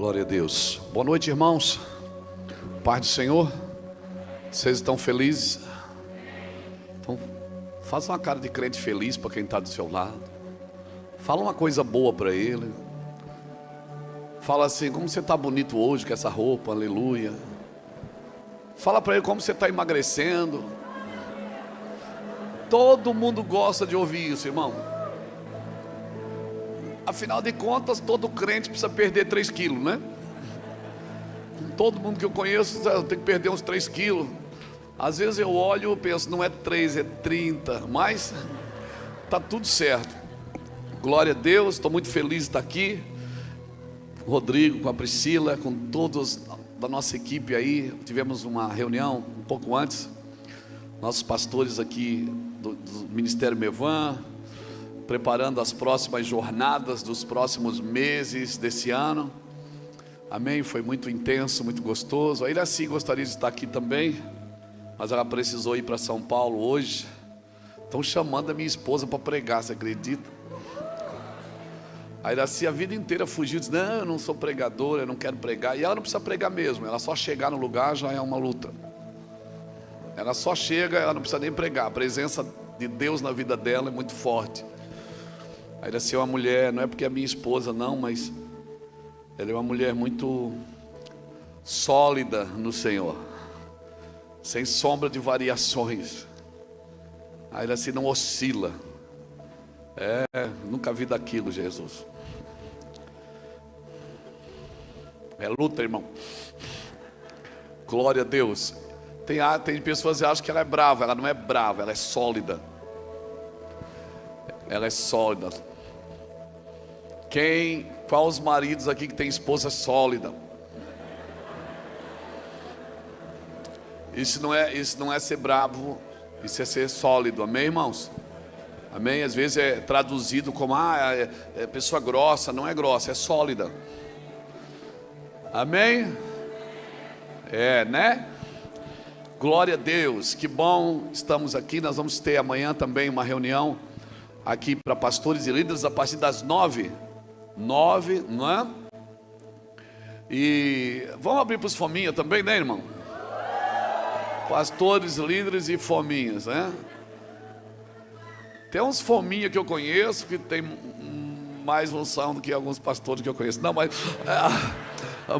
Glória a Deus. Boa noite, irmãos. Paz do Senhor. Vocês estão felizes? Então, faça uma cara de crente feliz para quem está do seu lado. Fala uma coisa boa para ele. Fala assim: como você está bonito hoje com essa roupa, aleluia. Fala para ele como você está emagrecendo. Todo mundo gosta de ouvir isso, irmão. Afinal de contas, todo crente precisa perder 3 quilos, né? Todo mundo que eu conheço tem que perder uns 3 quilos. Às vezes eu olho e penso, não é 3, é 30, mas tá tudo certo. Glória a Deus, estou muito feliz de estar aqui. Com o Rodrigo, com a Priscila, com todos da nossa equipe aí. Tivemos uma reunião um pouco antes. Nossos pastores aqui do Ministério Mevan, preparando as próximas jornadas dos próximos meses desse ano. Amém, foi muito intenso, muito gostoso. A Iraci gostaria de estar aqui também, mas ela precisou ir para São Paulo hoje. Estão chamando a minha esposa para pregar, você acredita? A Iraci a vida inteira fugiu, disse: não, eu não sou pregadora, eu não quero pregar. E ela não precisa pregar mesmo, ela só chegar no lugar já é uma luta. Ela só chega, ela não precisa nem pregar. A presença de Deus na vida dela é muito forte. A Iraci é uma mulher, não é porque é minha esposa não, mas ela é uma mulher muito sólida no Senhor, sem sombra de variações. A Iraci não oscila. Nunca vi daquilo, Jesus. É luta, irmão. Glória a Deus. Tem pessoas que acham que ela é brava. Ela não é brava, ela é sólida. Ela é sólida. Qual os maridos aqui que tem esposa sólida? Isso não é ser bravo, isso é ser sólido, amém, irmãos? Amém? Às vezes é traduzido como é pessoa grossa. Não é grossa, é sólida. Amém? Né? Glória a Deus, que bom, estamos aqui. Nós vamos ter amanhã também uma reunião aqui para pastores e líderes a partir das 9, não é? E vamos abrir para os fominhas também, né, irmão? Pastores, líderes e fominhas, né? Tem uns fominhas que eu conheço que tem mais unção do que alguns pastores que eu conheço. Não,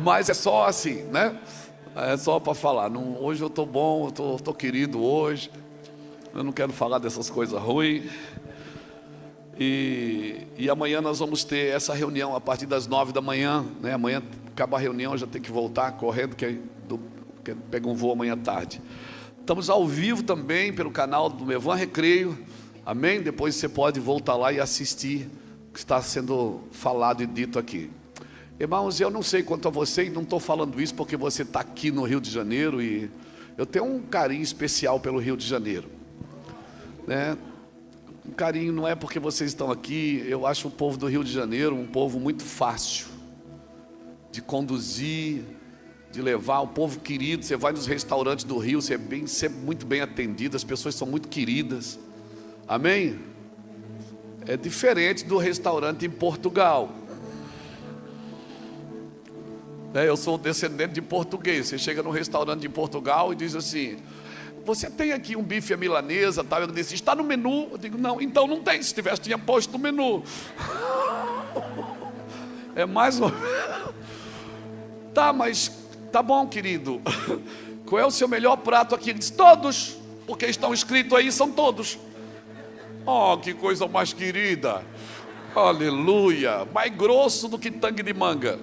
mas é só assim, né? É só para falar. Não, hoje eu estou bom, eu estou querido hoje. Eu não quero falar dessas coisas ruins. E amanhã nós vamos ter essa reunião a partir das 9 da manhã, né? Amanhã acaba a reunião, já tem que voltar correndo, que pega um voo amanhã à tarde. Estamos ao vivo também pelo canal do Mevan Recreio. Amém? Depois você pode voltar lá e assistir o que está sendo falado e dito aqui. Irmãos, eu não sei quanto a você, e não estou falando isso porque você está aqui no Rio de Janeiro, e eu tenho um carinho especial pelo Rio de Janeiro, né? Um carinho não é porque vocês estão aqui. Eu acho o povo do Rio de Janeiro um povo muito fácil de conduzir, de levar, um povo querido. Você vai nos restaurantes do Rio, você é sempre muito bem atendido, as pessoas são muito queridas. Amém? É diferente do restaurante em Portugal. Eu sou descendente de português. Você chega no restaurante de Portugal e diz assim: você tem aqui um bife à milanesa, tal? Eu disse: está no menu? Eu digo: não, então não tem. Se tivesse, tinha posto no menu. É mais ou menos. Tá, mas tá bom, querido. Qual é o seu melhor prato aqui? Ele diz: todos, porque estão escritos aí, são todos. Oh, que coisa mais querida. Aleluia. Mais grosso do que tangue de manga.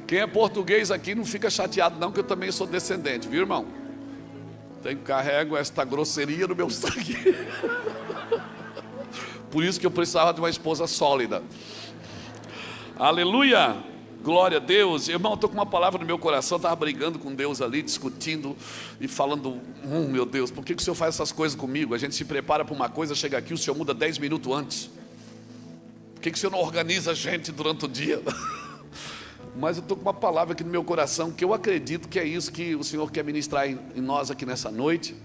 Quem é português aqui não fica chateado não, que eu também sou descendente, viu, irmão? Carrego esta grosseria no meu sangue. Por isso que eu precisava de uma esposa sólida. Aleluia, glória a Deus. Irmão, estou com uma palavra no meu coração. Estava brigando com Deus ali, discutindo e falando: meu Deus, por que o Senhor faz essas coisas comigo? A gente se prepara para uma coisa, chega aqui, o Senhor muda 10 minutos antes. Por que o Senhor não organiza a gente durante o dia? Mas eu estou com uma palavra aqui no meu coração, que eu acredito que é isso que o Senhor quer ministrar em nós aqui nessa noite.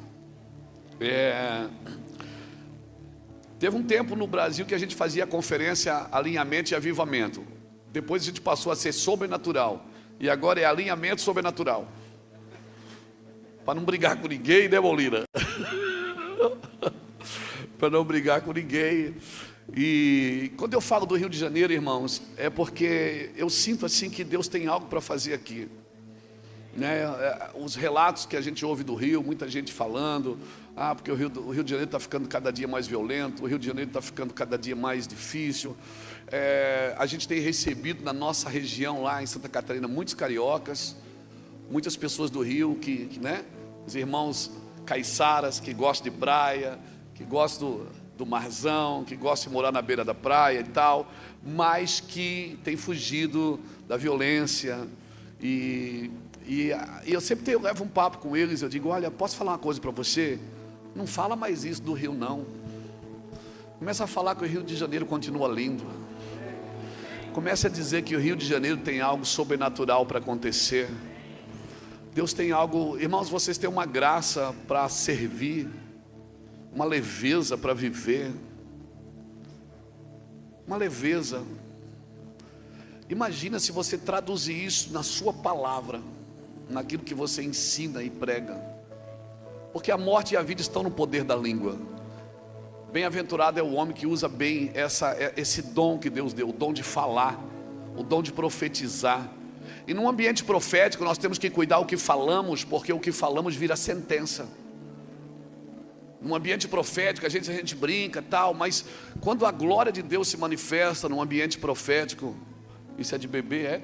Teve um tempo no Brasil que a gente fazia a conferência Alinhamento e Avivamento. Depois a gente passou a ser sobrenatural. E agora é alinhamento sobrenatural. Para não brigar com ninguém, né, Molina? Para não brigar com ninguém. E quando eu falo do Rio de Janeiro, irmãos, é porque eu sinto assim que Deus tem algo para fazer aqui, né? Os relatos que a gente ouve do Rio, muita gente falando, porque o Rio de Janeiro está ficando cada dia mais violento, o Rio de Janeiro está ficando cada dia mais difícil. A gente tem recebido na nossa região lá em Santa Catarina muitos cariocas, muitas pessoas do Rio né? Os irmãos caiçaras que gostam de praia, que gostam do marzão, que gostam de morar na beira da praia e tal, mas que tem fugido da violência. E eu sempre levo um papo com eles. Eu digo: olha, posso falar uma coisa para você? Não fala mais isso do Rio, não. Começa a falar que o Rio de Janeiro continua lindo. Começa a dizer que o Rio de Janeiro tem algo sobrenatural para acontecer. Deus tem algo. Irmãos, vocês têm uma graça para servir, uma leveza para viver, uma leveza. Imagina se você traduzir isso na sua palavra, naquilo que você ensina e prega. Porque a morte e a vida estão no poder da língua. Bem-aventurado é o homem que usa bem esse dom que Deus deu, o dom de falar, o dom de profetizar. E num ambiente profético nós temos que cuidar o que falamos, porque o que falamos vira sentença. Num ambiente profético a gente brinca e tal, mas quando a glória de Deus se manifesta num ambiente profético, isso é de beber, é?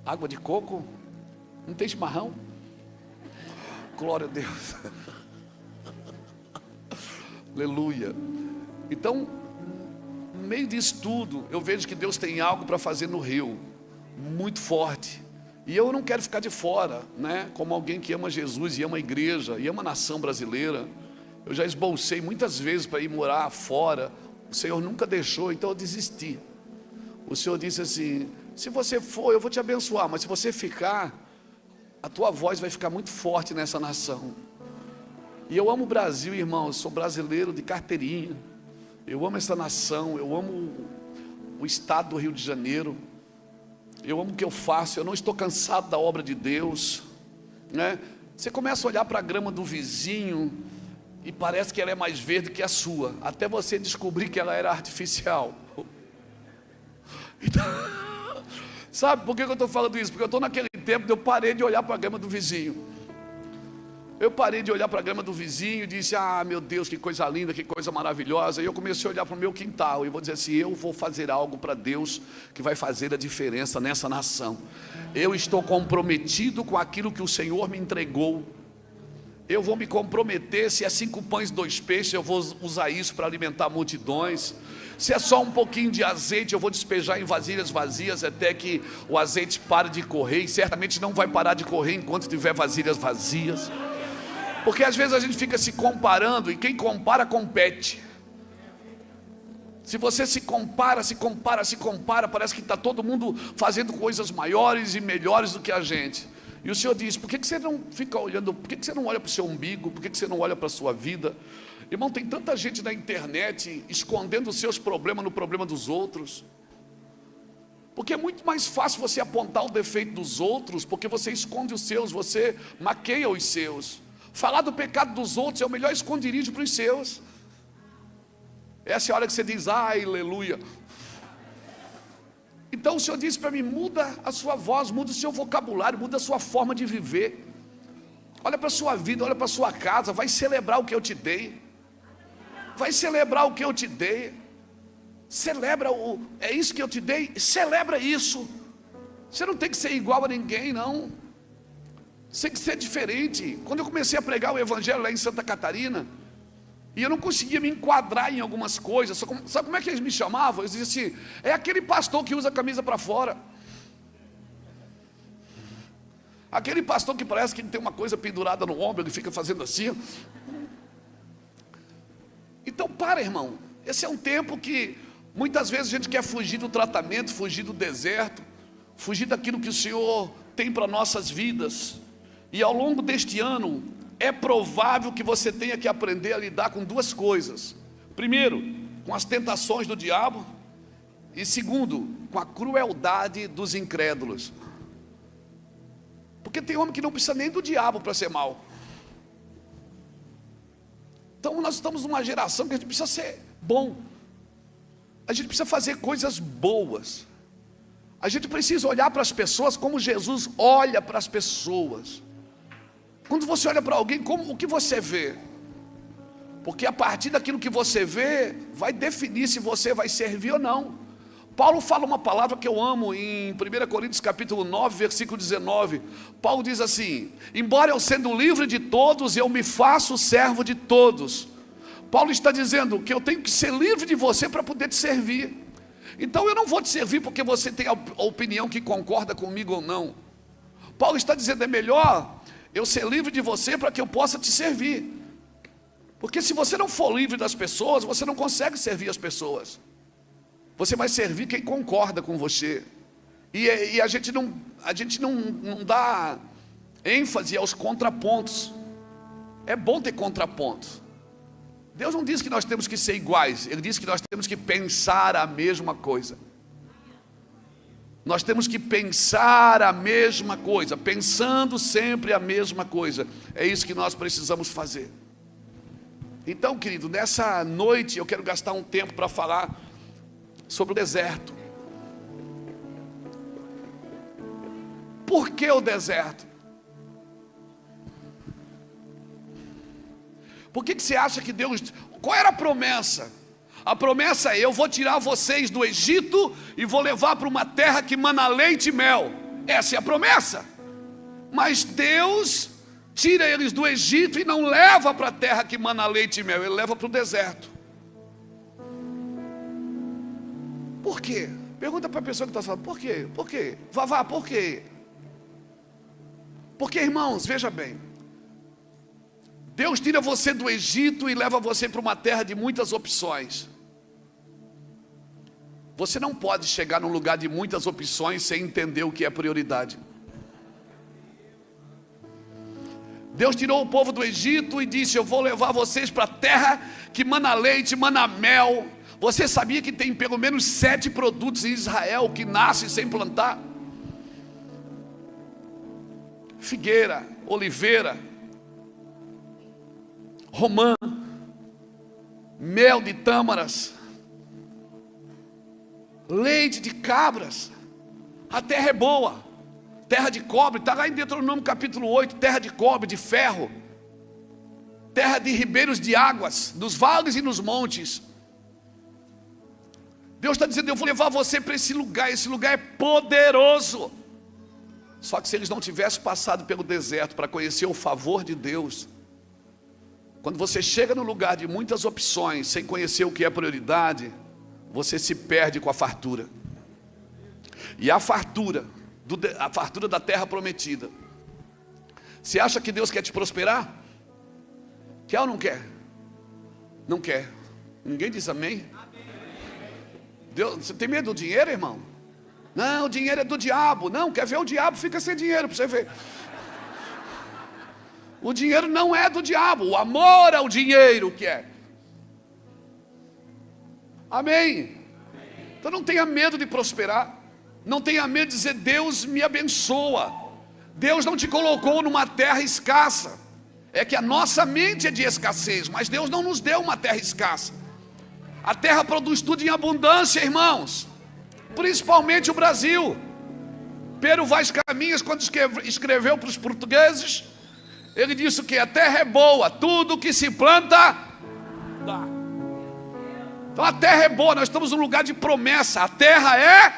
Água de coco? Não tem chimarrão? Glória a Deus. Aleluia. Então, no meio disso tudo, eu vejo que Deus tem algo para fazer no Rio, muito forte. E eu não quero ficar de fora, né? Como alguém que ama Jesus e ama a igreja e ama a nação brasileira. Eu já esbolsei muitas vezes para ir morar fora. O Senhor nunca deixou, então eu desisti. O Senhor disse assim: se você for, eu vou te abençoar, mas se você ficar, a tua voz vai ficar muito forte nessa nação. E eu amo o Brasil, irmão. Eu sou brasileiro de carteirinha. Eu amo essa nação, eu amo o estado do Rio de Janeiro. Eu amo o que eu faço, eu não estou cansado da obra de Deus, né? Você começa a olhar para a grama do vizinho e parece que ela é mais verde que a sua, até você descobrir que ela era artificial. Então, sabe por que eu estou falando isso? Porque eu estou naquele tempo que eu parei de olhar para a grama do vizinho. Eu parei de olhar para a grama do vizinho e disse: ah, meu Deus, que coisa linda, que coisa maravilhosa. E eu comecei a olhar para o meu quintal e vou dizer assim: eu vou fazer algo para Deus que vai fazer a diferença nessa nação. Eu estou comprometido com aquilo que o Senhor me entregou. Eu vou me comprometer. Se é 5 pães e 2 peixes, eu vou usar isso para alimentar multidões. Se é só um pouquinho de azeite, eu vou despejar em vasilhas vazias até que o azeite pare de correr. E certamente não vai parar de correr enquanto tiver vasilhas vazias. Porque às vezes a gente fica se comparando, e quem compara, compete. Se você se compara, parece que está todo mundo fazendo coisas maiores e melhores do que a gente. E o Senhor diz: por que você não fica olhando, por que você não olha para o seu umbigo, por que você não olha para a sua vida? Irmão, tem tanta gente na internet escondendo os seus problemas no problema dos outros. Porque é muito mais fácil você apontar o defeito dos outros, porque você esconde os seus, você maqueia os seus. Falar do pecado dos outros é o melhor esconderijo para os seus. Essa é a hora que você diz: ai, aleluia. Então o Senhor disse para mim: muda a sua voz, muda o seu vocabulário, muda a sua forma de viver. Olha para a sua vida, olha para a sua casa, vai celebrar o que eu te dei. Vai celebrar o que eu te dei. Celebra é isso que eu te dei, celebra isso. Você não tem que ser igual a ninguém, não. Você tem que ser diferente. Quando eu comecei a pregar o evangelho lá em Santa Catarina, e eu não conseguia me enquadrar em algumas coisas, sabe como é que eles me chamavam? Eles diziam assim: é aquele pastor que usa a camisa para fora, aquele pastor que parece que tem uma coisa pendurada no ombro, ele fica fazendo assim. Então irmão, esse é um tempo que muitas vezes a gente quer fugir do tratamento, fugir do deserto, fugir daquilo que o Senhor tem para nossas vidas. E ao longo deste ano, é provável que você tenha que aprender a lidar com duas coisas. Primeiro, com as tentações do diabo. E segundo, com a crueldade dos incrédulos. Porque tem homem que não precisa nem do diabo para ser mal. Então nós estamos numa geração que a gente precisa ser bom. A gente precisa fazer coisas boas. A gente precisa olhar para as pessoas como Jesus olha para as pessoas. Quando você olha para alguém, o que você vê? Porque a partir daquilo que você vê, vai definir se você vai servir ou não. Paulo fala uma palavra que eu amo em 1 Coríntios capítulo 9, versículo 19. Paulo diz assim: embora eu sendo livre de todos, eu me faço servo de todos. Paulo está dizendo que eu tenho que ser livre de você para poder te servir. Então eu não vou te servir porque você tem a opinião que concorda comigo ou não. Paulo está dizendo, é melhor eu ser livre de você para que eu possa te servir. Porque se você não for livre das pessoas, você não consegue servir as pessoas. Você vai servir quem concorda com você. E a gente não dá ênfase aos contrapontos. É bom ter contrapontos. Deus não diz que nós temos que ser iguais. Ele diz que nós temos que pensar a mesma coisa. Nós temos que pensar a mesma coisa. Pensando sempre a mesma coisa. É isso que nós precisamos fazer. Então, querido, nessa noite eu quero gastar um tempo para falar sobre o deserto. Por que o deserto? Por que você acha que Deus... Qual era a promessa? A promessa é: eu vou tirar vocês do Egito e vou levar para uma terra que mana leite e mel. Essa é a promessa. Mas Deus tira eles do Egito e não leva para a terra que mana leite e mel. Ele leva para o deserto. Por quê? Pergunta para a pessoa que está falando, por quê? Por quê? Vavá, por quê? Porque, irmãos, veja bem, Deus tira você do Egito e leva você para uma terra de muitas opções. Você não pode chegar num lugar de muitas opções sem entender o que é prioridade. Deus tirou o povo do Egito e disse: eu vou levar vocês para a terra que mana leite, mana mel. Você sabia que tem pelo menos 7 produtos em Israel que nascem sem plantar? Figueira, oliveira, romã, mel de tâmaras, leite de cabras. A terra é boa, terra de cobre, está lá em Deuteronômio capítulo 8, terra de cobre, de ferro, terra de ribeiros de águas, nos vales e nos montes. Deus está dizendo: eu vou levar você para esse lugar é poderoso. Só que se eles não tivessem passado pelo deserto para conhecer o favor de Deus, quando você chega no lugar de muitas opções, sem conhecer o que é prioridade, você se perde com a fartura. E a fartura da terra prometida. Você acha que Deus quer te prosperar? Quer ou não quer? Não quer. Ninguém diz amém? Deus, você tem medo do dinheiro, irmão? Não, o dinheiro é do diabo. Não, quer ver o diabo? Fica sem dinheiro para você ver. O dinheiro não é do diabo, o amor ao dinheiro que é. Amém? Então não tenha medo de prosperar. Não tenha medo de dizer: Deus me abençoa. Deus não te colocou numa terra escassa. É que a nossa mente é de escassez, mas Deus não nos deu uma terra escassa. A terra produz tudo em abundância, irmãos. Principalmente o Brasil. Pero Vaz Caminhas, quando escreveu para os portugueses, ele disse que a terra é boa, tudo que se planta dá. Então a terra é boa, nós estamos num lugar de promessa. A terra é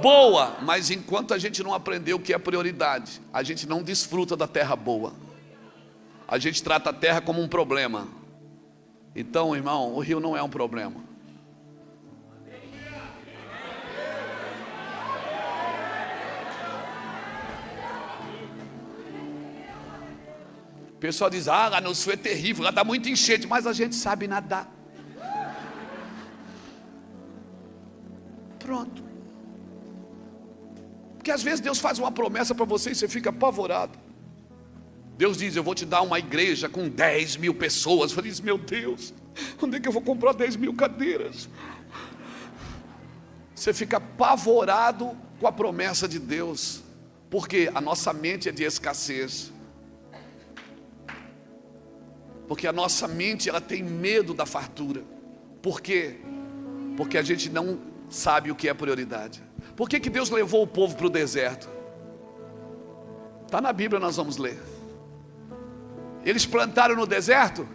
boa, mas enquanto a gente não aprendeu o que é prioridade, a gente não desfruta da terra boa. A gente trata a terra como um problema. Então, irmão, o rio não é um problema. O pessoal diz: ah, lá no sul é terrível, lá dá muito enchente, mas a gente sabe nadar. Pronto. Porque às vezes Deus faz uma promessa para você e você fica apavorado. Deus diz: eu vou te dar uma igreja com 10 mil pessoas. Eu falei: meu Deus, onde é que eu vou comprar 10 mil cadeiras? Você fica apavorado com a promessa de Deus, porque a nossa mente é de escassez. Porque a nossa mente, ela tem medo da fartura. Por quê? Porque a gente não sabe o que é prioridade. Por que Deus levou o povo para o deserto? Está na Bíblia, nós vamos ler. Eles plantaram no deserto?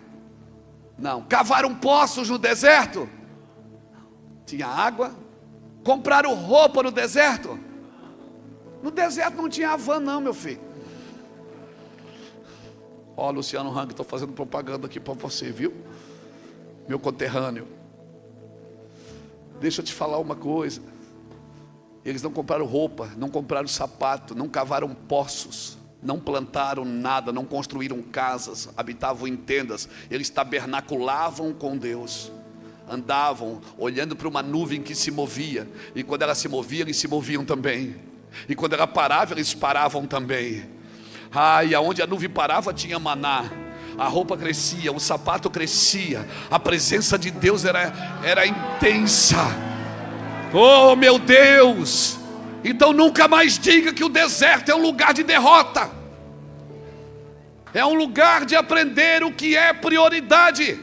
Não. Cavaram poços no deserto? Tinha água. Compraram roupa no deserto? No deserto não tinha Havan não, meu filho. Ó, Luciano Hang, estou fazendo propaganda aqui para você, viu? Meu conterrâneo. Deixa eu te falar uma coisa. Eles não compraram roupa, não compraram sapato, não cavaram poços, não plantaram nada, não construíram casas, habitavam em tendas. Eles tabernaculavam com Deus. Andavam olhando para uma nuvem que se movia. E quando ela se movia, eles se moviam também. E quando ela parava, eles paravam também. E aonde a nuvem parava tinha maná. A roupa crescia, o sapato crescia. A presença de Deus era intensa. Oh, meu Deus! Então nunca mais diga que o deserto é um lugar de derrota. É um lugar de aprender o que é prioridade.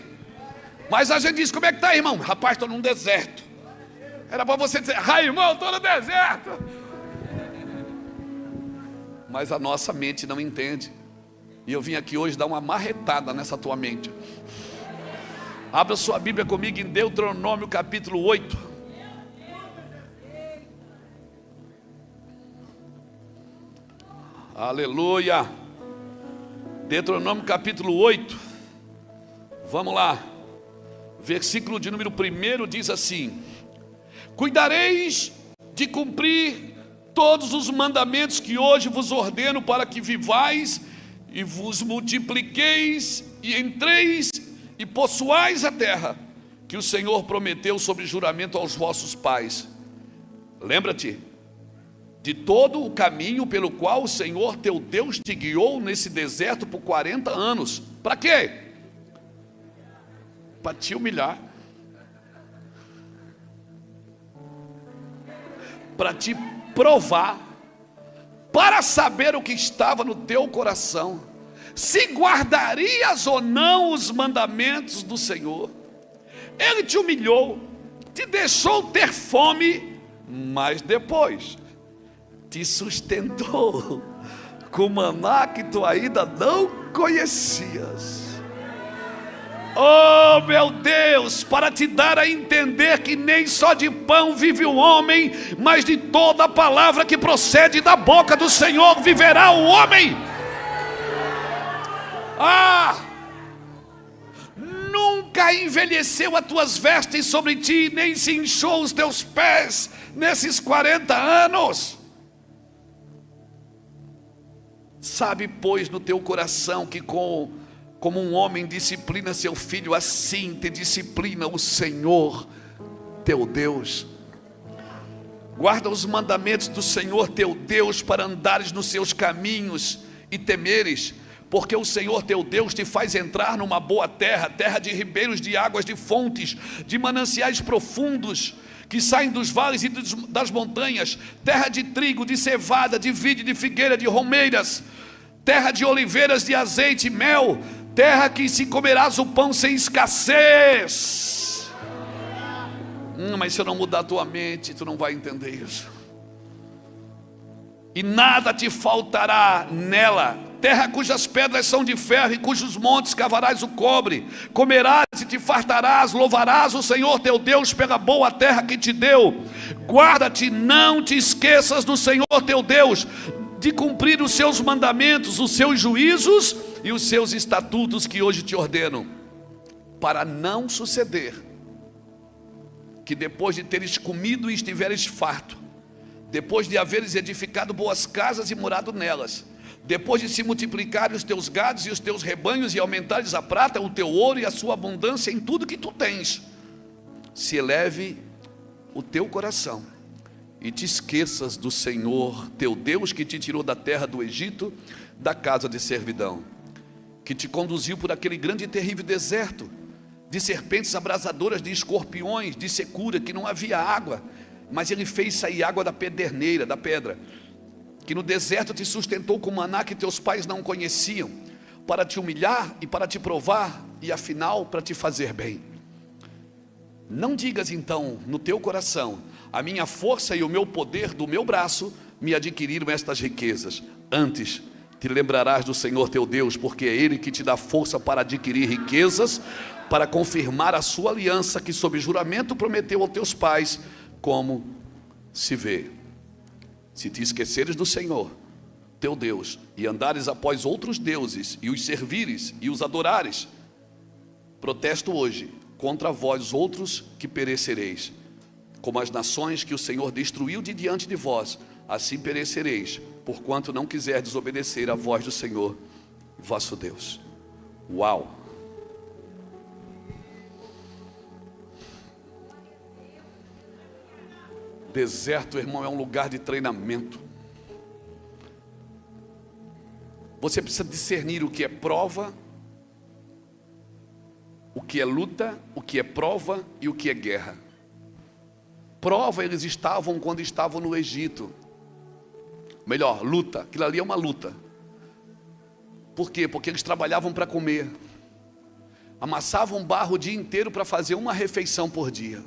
Mas a gente diz: como é que está, irmão? Rapaz, estou num deserto. Era para você dizer: irmão, estou no deserto. Mas a nossa mente não entende. E eu vim aqui hoje dar uma marretada nessa tua mente. Abra sua Bíblia comigo em Deuteronômio capítulo 8. Aleluia. Deuteronômio capítulo 8. Vamos lá. Versículo de número 1 diz assim: cuidareis de cumprir todos os mandamentos que hoje vos ordeno, para que vivais e vos multipliqueis e entreis e possuais a terra que o Senhor prometeu sob juramento aos vossos pais. Lembra-te de todo o caminho pelo qual o Senhor teu Deus te guiou nesse deserto por 40 anos. Para quê? Para te humilhar, para te provar, para saber o que estava no teu coração, se guardarias ou não os mandamentos do Senhor. Ele te humilhou, te deixou ter fome, mas depois te sustentou com maná que tu ainda não conhecias. Oh, meu Deus, para te dar a entender que nem só de pão vive o homem, mas de toda a palavra que procede da boca do Senhor viverá o homem. Nunca envelheceu as tuas vestes sobre ti, nem se inchou os teus pés nesses 40 anos. Sabe, pois, no teu coração que como um homem disciplina seu filho, assim te disciplina o Senhor teu Deus. Guarda os mandamentos do Senhor teu Deus, para andares nos seus caminhos e temeres, porque o Senhor teu Deus te faz entrar numa boa terra, terra de ribeiros, de águas, de fontes, de mananciais profundos, que saem dos vales e das montanhas, terra de trigo, de cevada, de vide, de figueira, de romeiras, terra de oliveiras, de azeite e mel, terra que se comerás o pão sem escassez. Mas se eu não mudar a tua mente, tu não vai entender isso. E nada te faltará nela, terra cujas pedras são de ferro e cujos montes cavarás o cobre. Comerás e te fartarás, louvarás o Senhor teu Deus pela boa terra que te deu. Guarda-te, não te esqueças do Senhor teu Deus, de cumprir os seus mandamentos, os seus juízos e os seus estatutos que hoje te ordeno, para não suceder que depois de teres comido e estiveres farto, depois de haveres edificado boas casas e morado nelas, depois de se multiplicarem os teus gados e os teus rebanhos, e aumentares a prata, o teu ouro e a sua abundância em tudo que tu tens, se eleve o teu coração e te esqueças do Senhor teu Deus, que te tirou da terra do Egito, da casa de servidão, que te conduziu por aquele grande e terrível deserto, de serpentes abrasadoras, de escorpiões, de secura, que não havia água, mas Ele fez sair água da pederneira, da pedra, que no deserto te sustentou com maná que teus pais não conheciam, para te humilhar e para te provar, e afinal para te fazer bem. Não digas então no teu coração: a minha força e o meu poder do meu braço me adquiriram estas riquezas. Antes te lembrarás do Senhor teu Deus, porque é Ele que te dá força para adquirir riquezas, para confirmar a sua aliança que sob juramento prometeu aos teus pais, como se vê. Se te esqueceres do Senhor teu Deus e andares após outros deuses e os servires e os adorares, protesto hoje contra vós outros, que perecereis. Como as nações que o Senhor destruiu de diante de vós, assim perecereis, porquanto não quiserdes obedecer à voz do Senhor vosso Deus. Uau! Deserto, irmão, é um lugar de treinamento. Você precisa discernir o que é prova, o que é luta, o que é prova e o que é guerra. Prova eles estavam quando estavam no Egito. Melhor, luta, aquilo ali é uma luta. Por quê? Porque eles trabalhavam para comer. Amassavam barro o dia inteiro para fazer uma refeição por dia.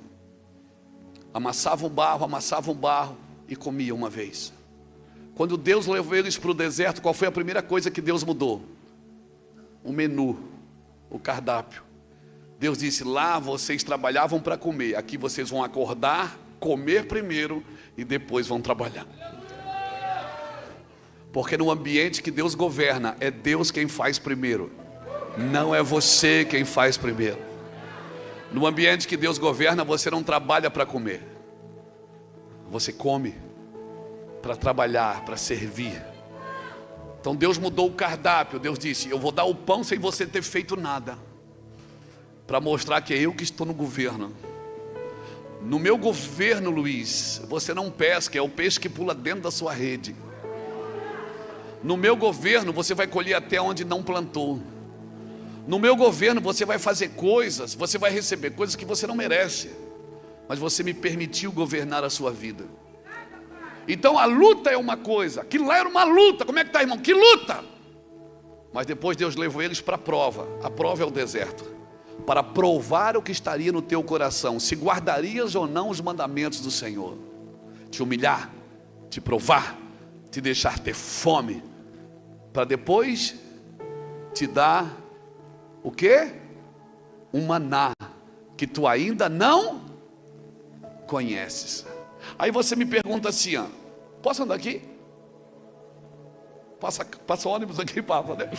Amassavam barro e comiam uma vez. Quando Deus levou eles para o deserto, qual foi a primeira coisa que Deus mudou? O menu, o cardápio. Deus disse: lá vocês trabalhavam para comer, aqui vocês vão acordar, comer primeiro e depois vão trabalhar. Porque no ambiente que Deus governa, é Deus quem faz primeiro, não é você quem faz primeiro. No ambiente que Deus governa, você não trabalha para comer, você come para trabalhar, para servir. Então Deus mudou o cardápio. Deus disse: eu vou dar o pão sem você ter feito nada, para mostrar que é eu que estou no governo. No meu governo, Luiz, você não pesca, é o peixe que pula dentro da sua rede. No meu governo você vai colher até onde não plantou. No meu governo você vai fazer coisas, você vai receber coisas que você não merece, mas você me permitiu governar a sua vida. Então a luta é uma coisa, aquilo lá era uma luta. Como é que está, irmão? Que luta! Mas depois Deus levou eles para a prova. A prova é o deserto, para provar o que estaria no teu coração, se guardarias ou não os mandamentos do Senhor. Te humilhar, te provar, te deixar ter fome, para depois te dar o quê? Um maná que tu ainda não conheces. Aí você me pergunta assim, ó, posso andar aqui? Passa ônibus aqui, papa, né?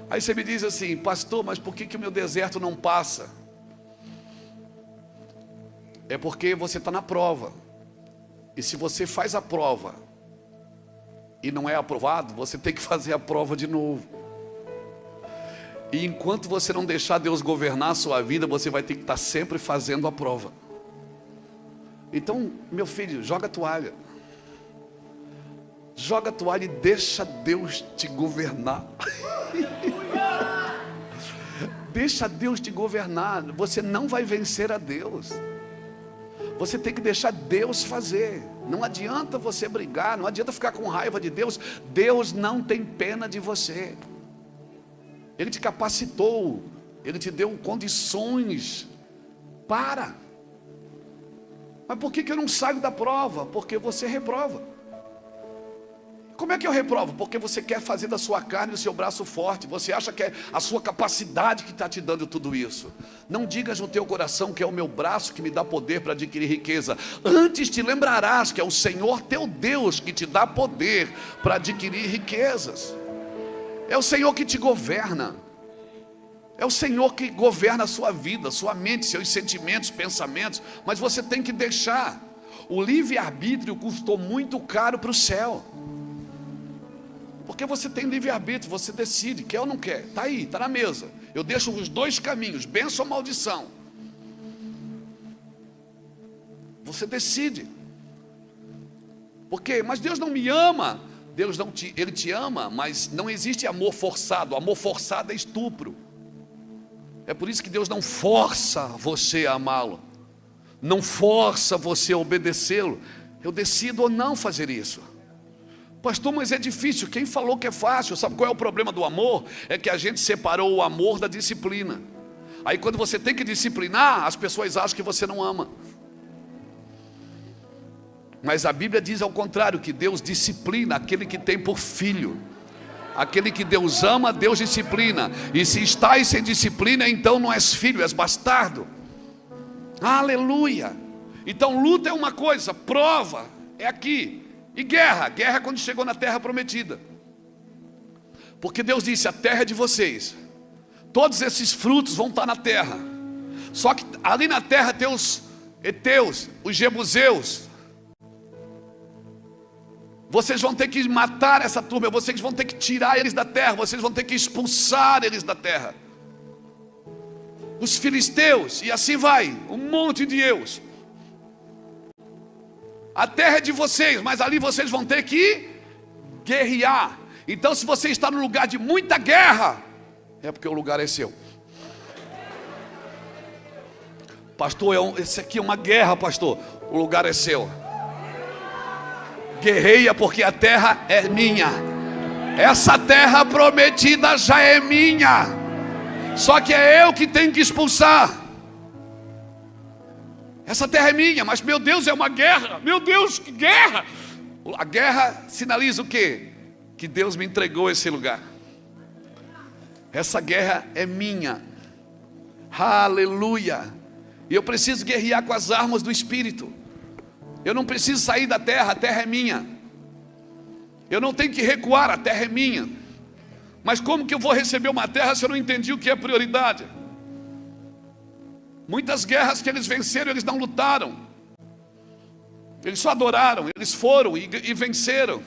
Aí você me diz assim: pastor, mas por que o meu deserto não passa? É porque você está na prova. E se você faz a prova e não é aprovado, você tem que fazer a prova de novo. E enquanto você não deixar Deus governar a sua vida, você vai ter que estar sempre fazendo a prova. Então, meu filho, joga a toalha. Joga a toalha e deixa Deus te governar. Deixa Deus te governar. Você não vai vencer a Deus. Você tem que deixar Deus fazer. Não adianta você brigar, não adianta ficar com raiva de Deus. Deus não tem pena de você. Ele te capacitou, Ele te deu condições. Para. Mas por que eu não saio da prova? Porque você reprova. Como é que eu reprovo? Porque você quer fazer da sua carne o seu braço forte. Você acha que é a sua capacidade que está te dando tudo isso. Não digas no teu coração que é o meu braço que me dá poder para adquirir riqueza. Antes te lembrarás que é o Senhor teu Deus que te dá poder para adquirir riquezas. É o Senhor que te governa. É o Senhor que governa a sua vida, sua mente, seus sentimentos, pensamentos. Mas você tem que deixar. O livre-arbítrio custou muito caro para o céu. Porque você tem livre-arbítrio, você decide, quer ou não quer. Está aí, está na mesa. Eu deixo os dois caminhos, bênção ou maldição. você decide. Por quê? Mas Deus não me ama. Ele te ama, mas não existe amor forçado. Amor forçado é estupro. É por isso que Deus não força você a amá-lo, não força você a obedecê-lo. Eu decido ou não fazer isso. Pastor, mas é difícil. Quem falou que é fácil? Sabe qual é o problema do amor? É que a gente separou o amor da disciplina. Aí quando você tem que disciplinar, as pessoas acham que você não ama. Mas a Bíblia diz ao contrário, que Deus disciplina aquele que tem por filho. Aquele que Deus ama, Deus disciplina. E se estás sem disciplina, então não és filho, és bastardo. Aleluia. Então luta é uma coisa, prova é aqui. E guerra é quando chegou na terra prometida. Porque Deus disse, a terra é de vocês. Todos esses frutos vão estar na terra. Só que ali na terra tem os heteus, os jebuseus. Vocês vão ter que matar essa turma, vocês vão ter que tirar eles da terra, vocês vão ter que expulsar eles da terra. Os filisteus, e assim vai, um monte de eus. A terra é de vocês, mas ali vocês vão ter que guerrear. Então se você está no lugar de muita guerra, é porque o lugar é seu. Pastor, esse aqui é uma guerra, pastor. O lugar é seu. Guerreia porque a terra é minha. Essa terra prometida já é minha. Só que é eu que tenho que expulsar. Essa terra é minha, mas meu Deus, é uma guerra. Meu Deus, que guerra! A guerra sinaliza o quê? Que Deus me entregou esse lugar. Essa guerra é minha. Aleluia. E eu preciso guerrear com as armas do Espírito. Eu não preciso sair da terra, a terra é minha. Eu não tenho que recuar, a terra é minha. Mas como que eu vou receber uma terra se eu não entendi o que é prioridade? Muitas guerras que eles venceram, eles não lutaram. Eles só adoraram, eles foram e venceram.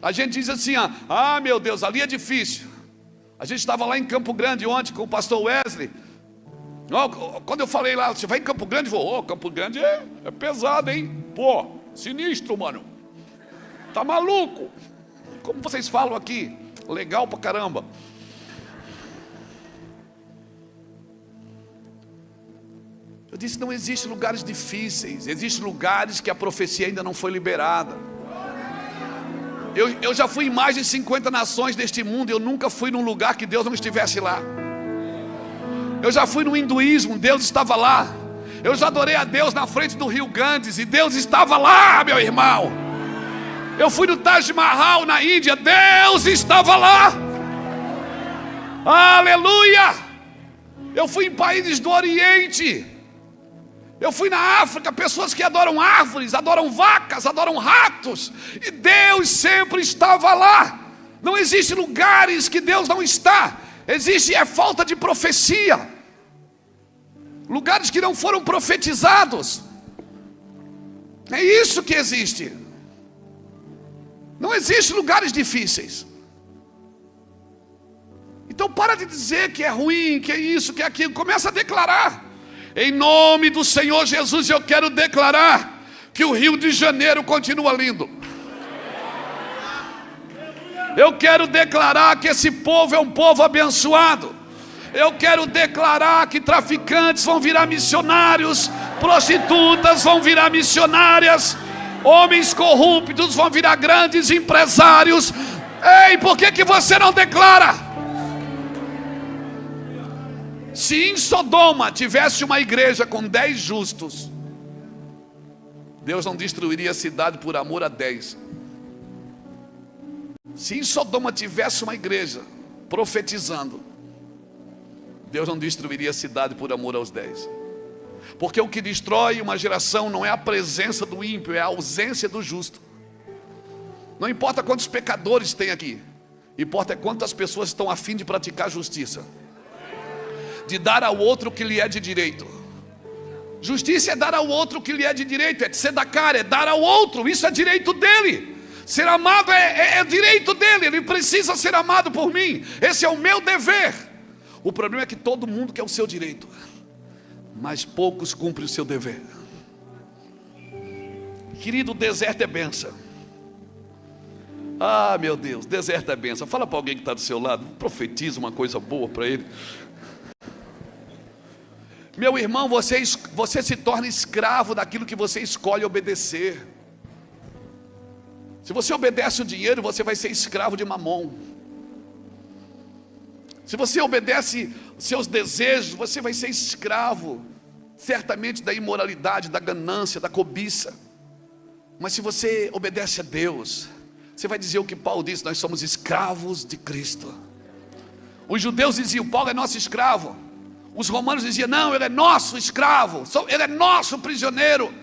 A gente diz assim, ah meu Deus, ali é difícil. A gente estava lá em Campo Grande ontem com o pastor Wesley. Quando eu falei lá, você vai em Campo Grande? Vou, Campo Grande é pesado, hein? Pô, sinistro, mano. Tá maluco? Como vocês falam aqui? Legal pra caramba. Eu disse, não existe lugares difíceis. Existem lugares que a profecia ainda não foi liberada. Eu já fui em mais de 50 nações deste mundo. Eu nunca fui num lugar que Deus não estivesse lá. Eu já fui no hinduísmo, Deus estava lá. Eu já adorei a Deus na frente do rio Ganges e Deus estava lá, meu irmão. Eu fui no Taj Mahal na Índia, Deus estava lá. Aleluia. Eu fui em países do Oriente. Eu fui na África, pessoas que adoram árvores, adoram vacas, adoram ratos. E Deus sempre estava lá. Não existem lugares que Deus não está. Existe falta de profecia. Lugares que não foram profetizados. É isso que existe. Não existe lugares difíceis. Então para de dizer que é ruim, que é isso, que é aquilo. Começa a declarar. Em nome do Senhor Jesus eu quero declarar que o Rio de Janeiro continua lindo. Eu quero declarar que esse povo é um povo abençoado. Eu quero declarar que traficantes vão virar missionários, prostitutas vão virar missionárias, homens corruptos vão virar grandes empresários. Ei, por que você não declara? Se em Sodoma tivesse uma igreja com 10 justos, Deus não destruiria a cidade por amor a 10. Se em Sodoma tivesse uma igreja profetizando, Deus não destruiria a cidade por amor aos 10. Porque o que destrói uma geração não é a presença do ímpio, é a ausência do justo. Não importa quantos pecadores tem aqui, importa é quantas pessoas estão a fim de praticar justiça, de dar ao outro o que lhe é de direito. Justiça é dar ao outro o que lhe é de direito, é tzedakah, é dar ao outro, isso é direito dele. Ser amado é direito dele, ele precisa ser amado por mim, esse é o meu dever. O problema é que todo mundo quer o seu direito, mas poucos cumprem o seu dever. Querido, o deserto é bênção. Ah, meu Deus, deserto é bênção. Fala para alguém que está do seu lado, profetiza uma coisa boa para ele. Meu irmão, você se torna escravo daquilo que você escolhe obedecer. Se você obedece o dinheiro, você vai ser escravo de Mamon. Se você obedece seus desejos, você vai ser escravo, certamente, da imoralidade, da ganância, da cobiça. Mas se você obedece a Deus, você vai dizer o que Paulo disse: nós somos escravos de Cristo. Os judeus diziam: Paulo é nosso escravo. Os romanos diziam: não, ele é nosso escravo, ele é nosso prisioneiro.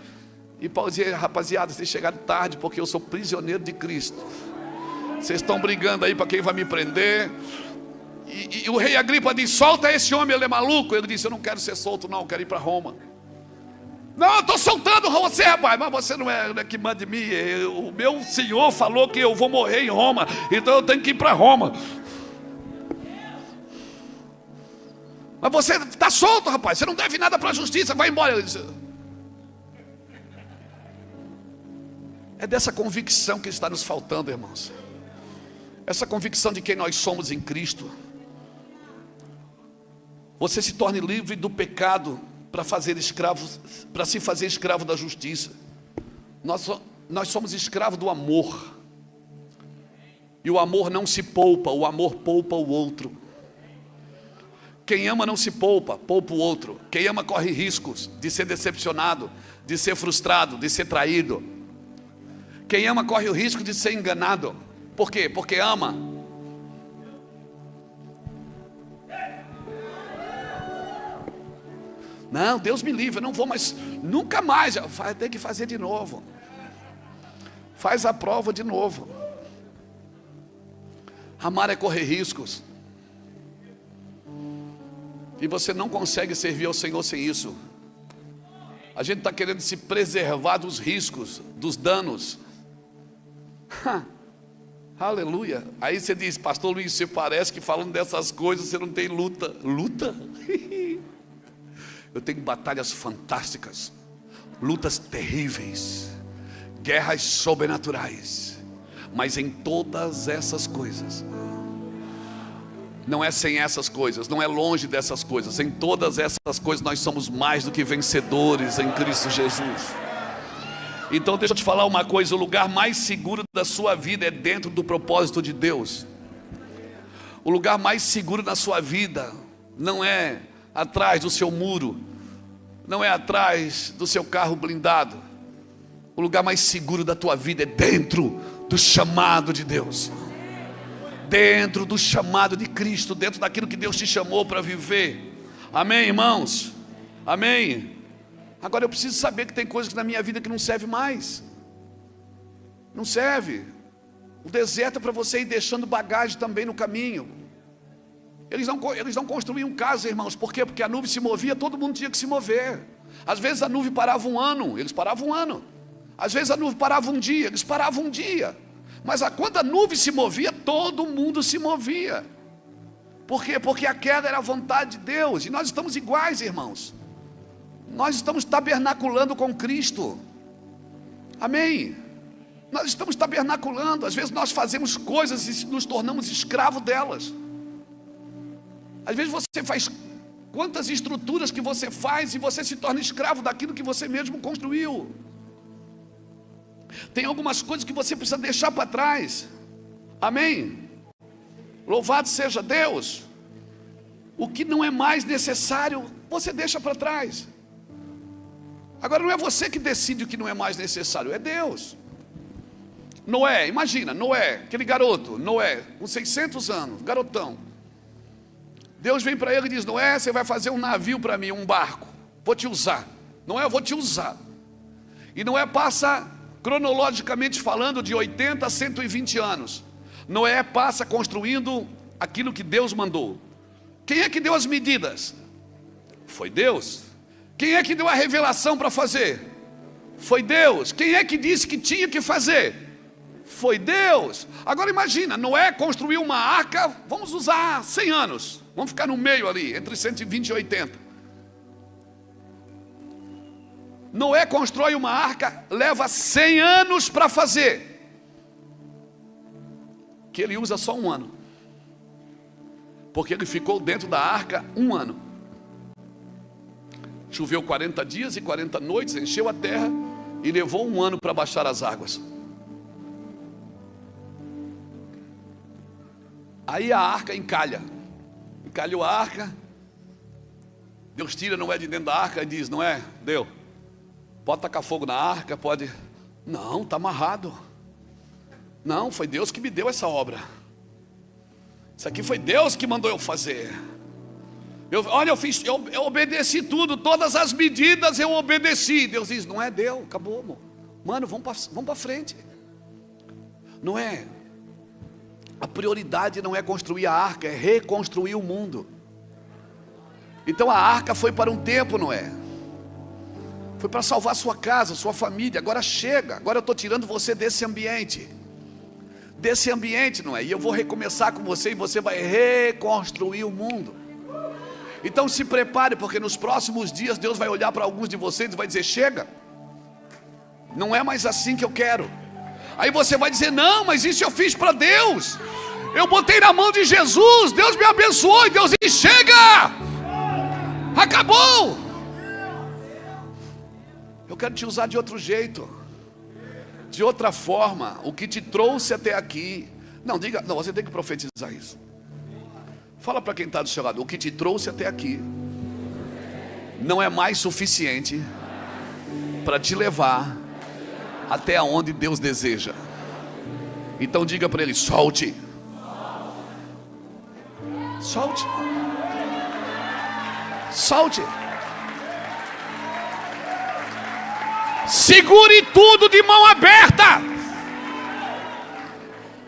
E Paulo dizia: rapaziada, vocês chegaram tarde, porque eu sou prisioneiro de Cristo. Vocês estão brigando aí para quem vai me prender. E o rei Agripa diz: solta esse homem, ele é maluco. Ele disse: eu não quero ser solto não, eu quero ir para Roma. Não, eu estou soltando você, rapaz. Mas você não é que manda de mim. O meu senhor falou que eu vou morrer em Roma, então eu tenho que ir para Roma. Mas você está solto, rapaz, você não deve nada para a justiça, vai embora. É dessa convicção que está nos faltando, irmãos. Essa convicção de quem nós somos em Cristo. Você se torne livre do pecado para se fazer escravo da justiça. Nós somos escravos do amor. E o amor não se poupa, o amor poupa o outro. Quem ama não se poupa, poupa o outro. Quem ama corre riscos de ser decepcionado, de ser frustrado, de ser traído. Quem ama corre o risco de ser enganado. Por quê? Porque ama. Não, Deus me livre, eu não vou mais, nunca mais. Vai ter que fazer de novo. Faz a prova de novo. Amar é correr riscos. E você não consegue servir ao Senhor sem isso. A gente está querendo se preservar dos riscos, dos danos. Aleluia. Aí você diz: pastor Luiz, você parece que falando dessas coisas você não tem luta. Luta? Eu tenho batalhas fantásticas, lutas terríveis, guerras sobrenaturais. Mas em todas essas coisas, não é sem essas coisas, não é longe dessas coisas. Em todas essas coisas nós somos mais do que vencedores em Cristo Jesus. Então deixa eu te falar uma coisa: o lugar mais seguro da sua vida é dentro do propósito de Deus. O lugar mais seguro na sua vida não é atrás do seu muro, não é atrás do seu carro blindado. O lugar mais seguro da tua vida é dentro do chamado de Deus, dentro do chamado de Cristo, dentro daquilo que Deus te chamou para viver. Amém, irmãos? Amém? Agora eu preciso saber que tem coisas na minha vida que não serve mais. Não serve. O deserto é para você ir deixando bagagem também no caminho. Eles não construíam casa, irmãos. Por quê? Porque a nuvem se movia, todo mundo tinha que se mover. Às vezes a nuvem parava um ano, eles paravam um ano. Às vezes a nuvem parava um dia, eles paravam um dia. Mas quando a nuvem se movia, todo mundo se movia. Por quê? Porque aquela era a vontade de Deus. E nós estamos iguais, irmãos. Nós estamos tabernaculando com Cristo. Amém? Nós estamos tabernaculando. Às vezes nós fazemos coisas e nos tornamos escravos delas. Às vezes você faz quantas estruturas que você faz e você se torna escravo daquilo que você mesmo construiu. Tem algumas coisas que você precisa deixar para trás. Amém? Louvado seja Deus. O que não é mais necessário, você deixa para trás. Agora não é você que decide o que não é mais necessário, é Deus. Noé, imagina, Noé, aquele garoto, Noé, com 600 anos, garotão. Deus vem para ele e diz: Noé, você vai fazer um navio para mim, um barco, vou te usar. Noé, eu vou te usar. E Noé passa, cronologicamente falando, de 80 a 120 anos. Noé passa construindo aquilo que Deus mandou. Quem é que deu as medidas? Foi Deus. Quem é que deu a revelação para fazer? Foi Deus. Quem é que disse que tinha que fazer? Foi Deus. Agora imagina, Noé construiu uma arca, vamos usar 100 anos. Vamos ficar no meio ali, entre 120 e 80. Noé constrói uma arca, leva 100 anos para fazer, que ele usa só 1 ano, porque ele ficou dentro da arca 1 ano. Choveu 40 dias e 40 noites, encheu a terra e levou 1 ano para baixar as águas. Aí a arca encalhou a arca. Deus tira Noé de dentro da arca e diz: Noé, deu, pode tacar fogo na arca, pode. Não, está amarrado. Não, foi Deus que me deu essa obra. Isso aqui foi Deus que mandou eu fazer. Eu obedeci tudo, todas as medidas eu obedeci. Deus diz: não é, deu, acabou, amor. Mano, vamos para frente. Não é. A prioridade não é construir a arca, é reconstruir o mundo. Então a arca foi para um tempo, não é? Foi para salvar sua casa, sua família. Agora chega, agora eu estou tirando você desse ambiente. Não é? E eu vou recomeçar com você e você vai reconstruir o mundo. Então se prepare, porque nos próximos dias Deus vai olhar para alguns de vocês e vai dizer: chega, não é mais assim que eu quero. Aí você vai dizer: não, mas isso eu fiz para Deus, eu botei na mão de Jesus, Deus me abençoou. E Deus diz: chega, acabou. Eu quero te usar de outro jeito, de outra forma. O que te trouxe até aqui, não, você tem que profetizar isso. Fala para quem está do seu lado: o que te trouxe até aqui não é mais suficiente para te levar até onde Deus deseja. Então diga para ele: solte. Solte. Solte. Segure tudo de mão aberta.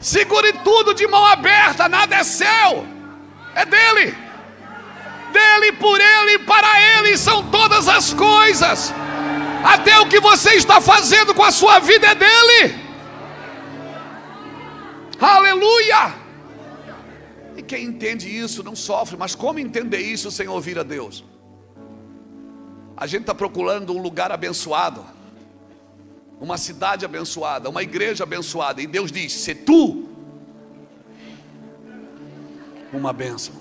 Segure tudo de mão aberta. Nada é seu, é dele. Dele, por ele, para ele são todas as coisas. Até o que você está fazendo com a sua vida é dele. Aleluia. E quem entende isso não sofre. Mas como entender isso sem ouvir a Deus? A gente está procurando um lugar abençoado, uma cidade abençoada, uma igreja abençoada. E Deus diz: se tu uma bênção.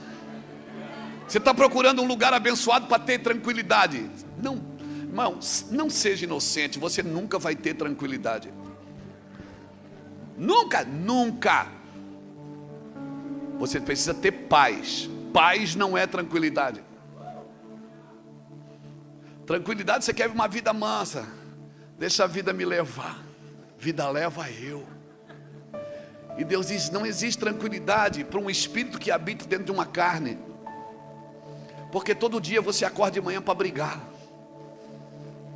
Você está procurando um lugar abençoado para ter tranquilidade. Não, irmão, não seja inocente. Você nunca vai ter tranquilidade. Nunca. Você precisa ter paz. Paz não é tranquilidade. Tranquilidade, você quer uma vida mansa. Deixa a vida me levar. Vida leva eu. E Deus diz: não existe tranquilidade para um espírito que habita dentro de uma carne. Porque todo dia você acorda de manhã para brigar.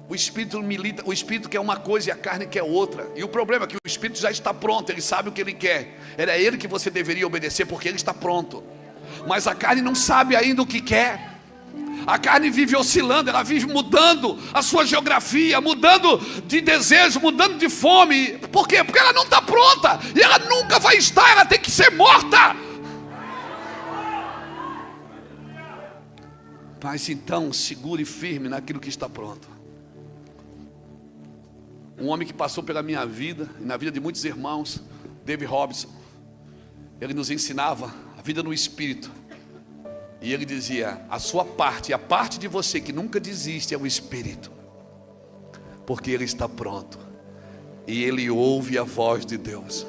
O espírito milita, o espírito quer uma coisa e a carne quer outra. E o problema é que o espírito já está pronto, ele sabe o que ele quer. Era ele que você deveria obedecer, porque ele está pronto. Mas a carne não sabe ainda o que quer. A carne vive oscilando, ela vive mudando a sua geografia, mudando de desejo, mudando de fome. Por quê? Porque ela não está pronta. E ela nunca vai estar, ela tem que ser morta. Mas então, segure firme naquilo que está pronto. Um homem que passou pela minha vida e na vida de muitos irmãos, David Robson, ele nos ensinava a vida no Espírito. E ele dizia: a sua parte, a parte de você que nunca desiste é o Espírito. Porque ele está pronto. E ele ouve a voz de Deus.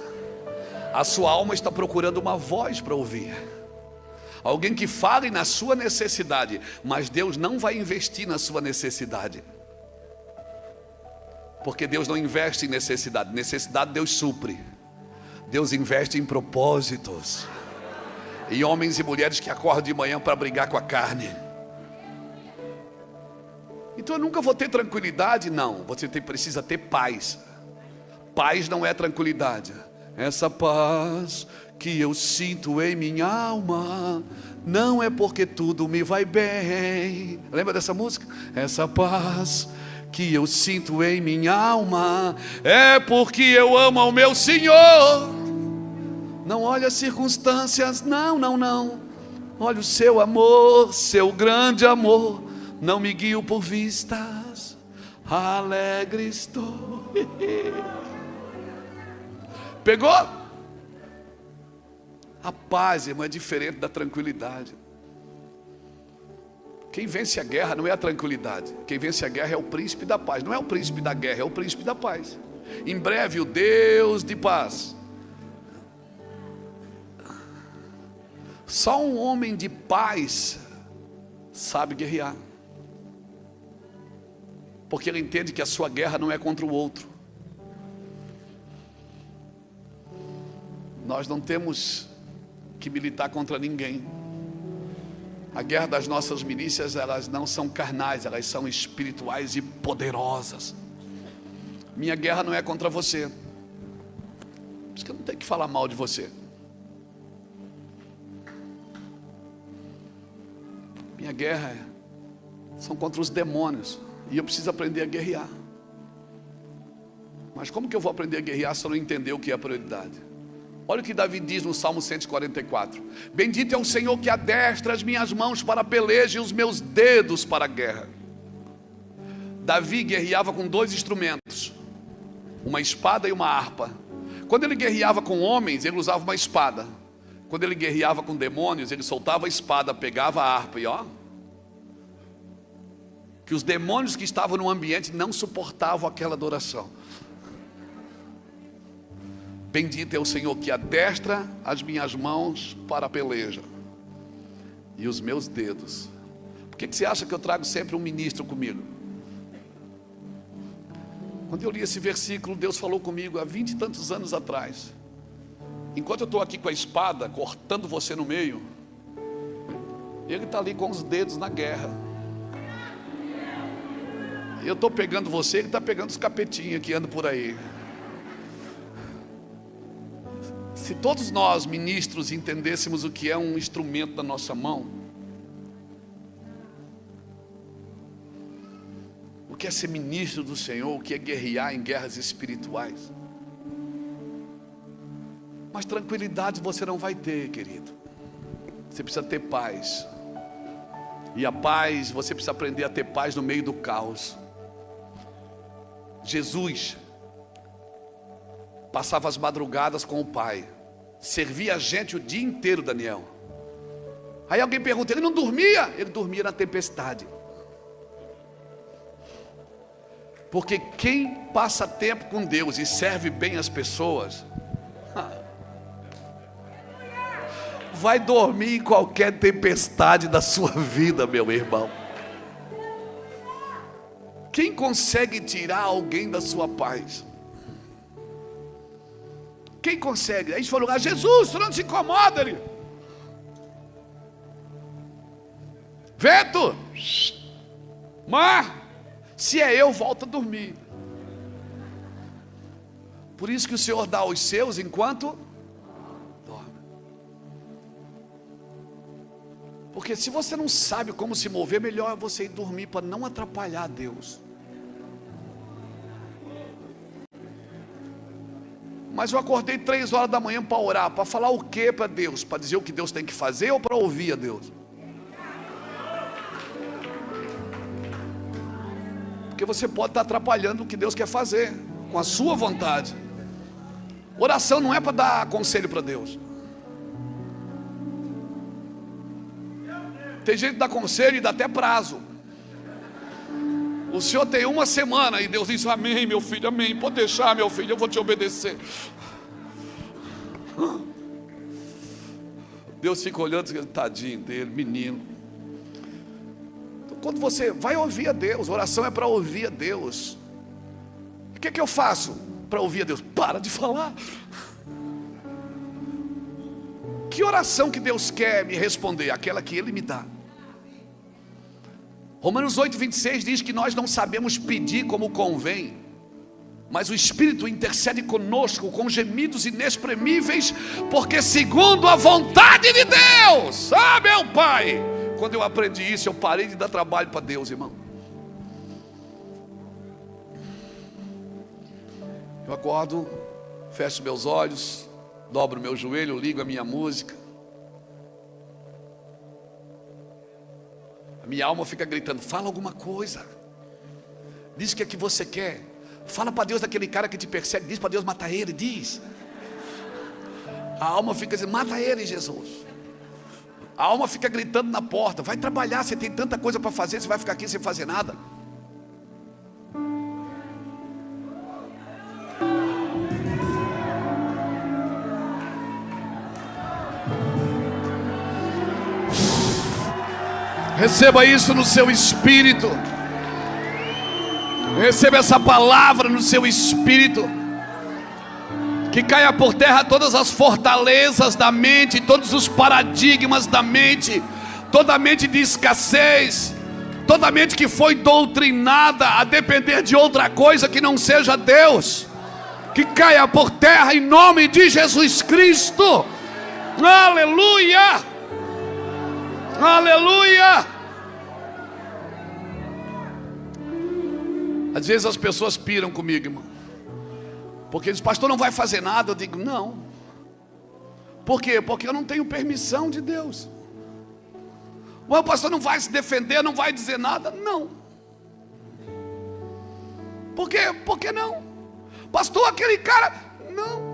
A sua alma está procurando uma voz para ouvir. Alguém que fale na sua necessidade. Mas Deus não vai investir na sua necessidade. Porque Deus não investe em necessidade. Necessidade Deus supre. Deus investe em propósitos. E homens e mulheres que acordam de manhã para brigar com a carne. Então eu nunca vou ter tranquilidade. Não, você precisa ter paz. Paz não é tranquilidade. Essa paz que eu sinto em minha alma não é porque tudo me vai bem. Lembra dessa música? Essa paz que eu sinto em minha alma é porque eu amo ao meu Senhor. Não olha as circunstâncias, não. Olha o seu amor, seu grande amor. Não me guio por vistas. alegre estou. Pegou? A paz, irmão, é diferente da tranquilidade. Quem vence a guerra não é a tranquilidade. Quem vence a guerra é o príncipe da paz. Não é o príncipe da guerra, é o príncipe da paz. Em breve o Deus de paz. Só um homem de paz sabe guerrear. Porque ele entende que a sua guerra não é contra o outro. Nós não temos que militar contra ninguém. A guerra das nossas milícias, elas não são carnais, elas são espirituais e poderosas. Minha guerra não é contra você. Por isso que eu não tenho que falar mal de você. Minha guerra são contra os demônios. E eu preciso aprender a guerrear. Mas como que eu vou aprender a guerrear se eu não entender o que é a prioridade? Olha o que Davi diz no Salmo 144. Bendito é o Senhor que adestra as minhas mãos para a peleja e os meus dedos para a guerra. Davi guerreava com dois instrumentos, uma espada e uma harpa. Quando ele guerreava com homens, ele usava uma espada. Quando ele guerreava com demônios, ele soltava a espada, pegava a harpa e ó, que os demônios que estavam no ambiente não suportavam aquela adoração. Bendito é o Senhor que adestra as minhas mãos para a peleja e os meus dedos. Por que você acha que eu trago sempre um ministro comigo? Quando eu li esse versículo, Deus falou comigo há 20 e tantos anos atrás. Enquanto eu estou aqui com a espada, cortando você no meio, Ele está ali com os dedos na guerra. Eu estou pegando você, Ele está pegando os capetinhos que andam por aí. Se todos nós, ministros, entendêssemos o que é um instrumento na nossa mão, o que é ser ministro do Senhor, o que é guerrear em guerras espirituais. Mas tranquilidade você não vai ter, querido. Você precisa ter paz. E a paz, você precisa aprender a ter paz no meio do caos. Jesus passava as madrugadas com o Pai, servia a gente o dia inteiro, Daniel. Aí alguém pergunta, ele não dormia? Ele dormia na tempestade. Porque quem passa tempo com Deus e serve bem as pessoas, vai dormir em qualquer tempestade da sua vida, meu irmão. Quem consegue tirar alguém da sua paz? Quem consegue? Aí eles falaram, Jesus, você não se incomoda ali. Vento, mar, se é eu, volta a dormir. Por isso que o Senhor dá aos seus enquanto dorme. Porque se você não sabe como se mover, melhor é você ir dormir para não atrapalhar Deus. Mas eu acordei 3 horas da manhã para orar, para falar o que para Deus? Para dizer o que Deus tem que fazer ou para ouvir a Deus? Porque você pode estar atrapalhando o que Deus quer fazer, com a sua vontade. Oração não é para dar conselho para Deus. Tem gente que dá conselho e dá até prazo. O senhor tem 1 semana e Deus diz, amém meu filho, amém, pode deixar meu filho, eu vou te obedecer. Deus fica olhando e diz, tadinho dele, menino. Então, quando você vai ouvir a Deus, oração é para ouvir a Deus. O que é que eu faço para ouvir a Deus? Para de falar. Que oração que Deus quer me responder? Aquela que Ele me dá. Romanos 8:26 diz que nós não sabemos pedir como convém, mas o Espírito intercede conosco com gemidos inexprimíveis, porque segundo a vontade de Deus. Ah, meu Pai, quando eu aprendi isso, eu parei de dar trabalho para Deus, irmão. Eu acordo, fecho meus olhos, dobro meu joelho, ligo a minha música. Minha alma fica gritando, fala alguma coisa. Diz o que é que você quer. Fala para Deus daquele cara que te persegue. Diz para Deus matar ele, diz. A alma fica dizendo, mata ele, Jesus. A alma fica gritando na porta, vai trabalhar, você tem tanta coisa para fazer, você vai ficar aqui sem fazer nada. Receba isso no seu espírito. Receba essa palavra no seu espírito. Que caia por terra todas as fortalezas da mente, todos os paradigmas da mente, toda a mente de escassez, toda a mente que foi doutrinada a depender de outra coisa que não seja Deus. Que caia por terra em nome de Jesus Cristo. Aleluia! Aleluia! Às vezes as pessoas piram comigo, irmão, porque diz, pastor, não vai fazer nada. Eu digo, não. Por quê? Porque eu não tenho permissão de Deus. O pastor não vai se defender, não vai dizer nada. Não. Por quê? Por que não? Pastor, aquele cara, não.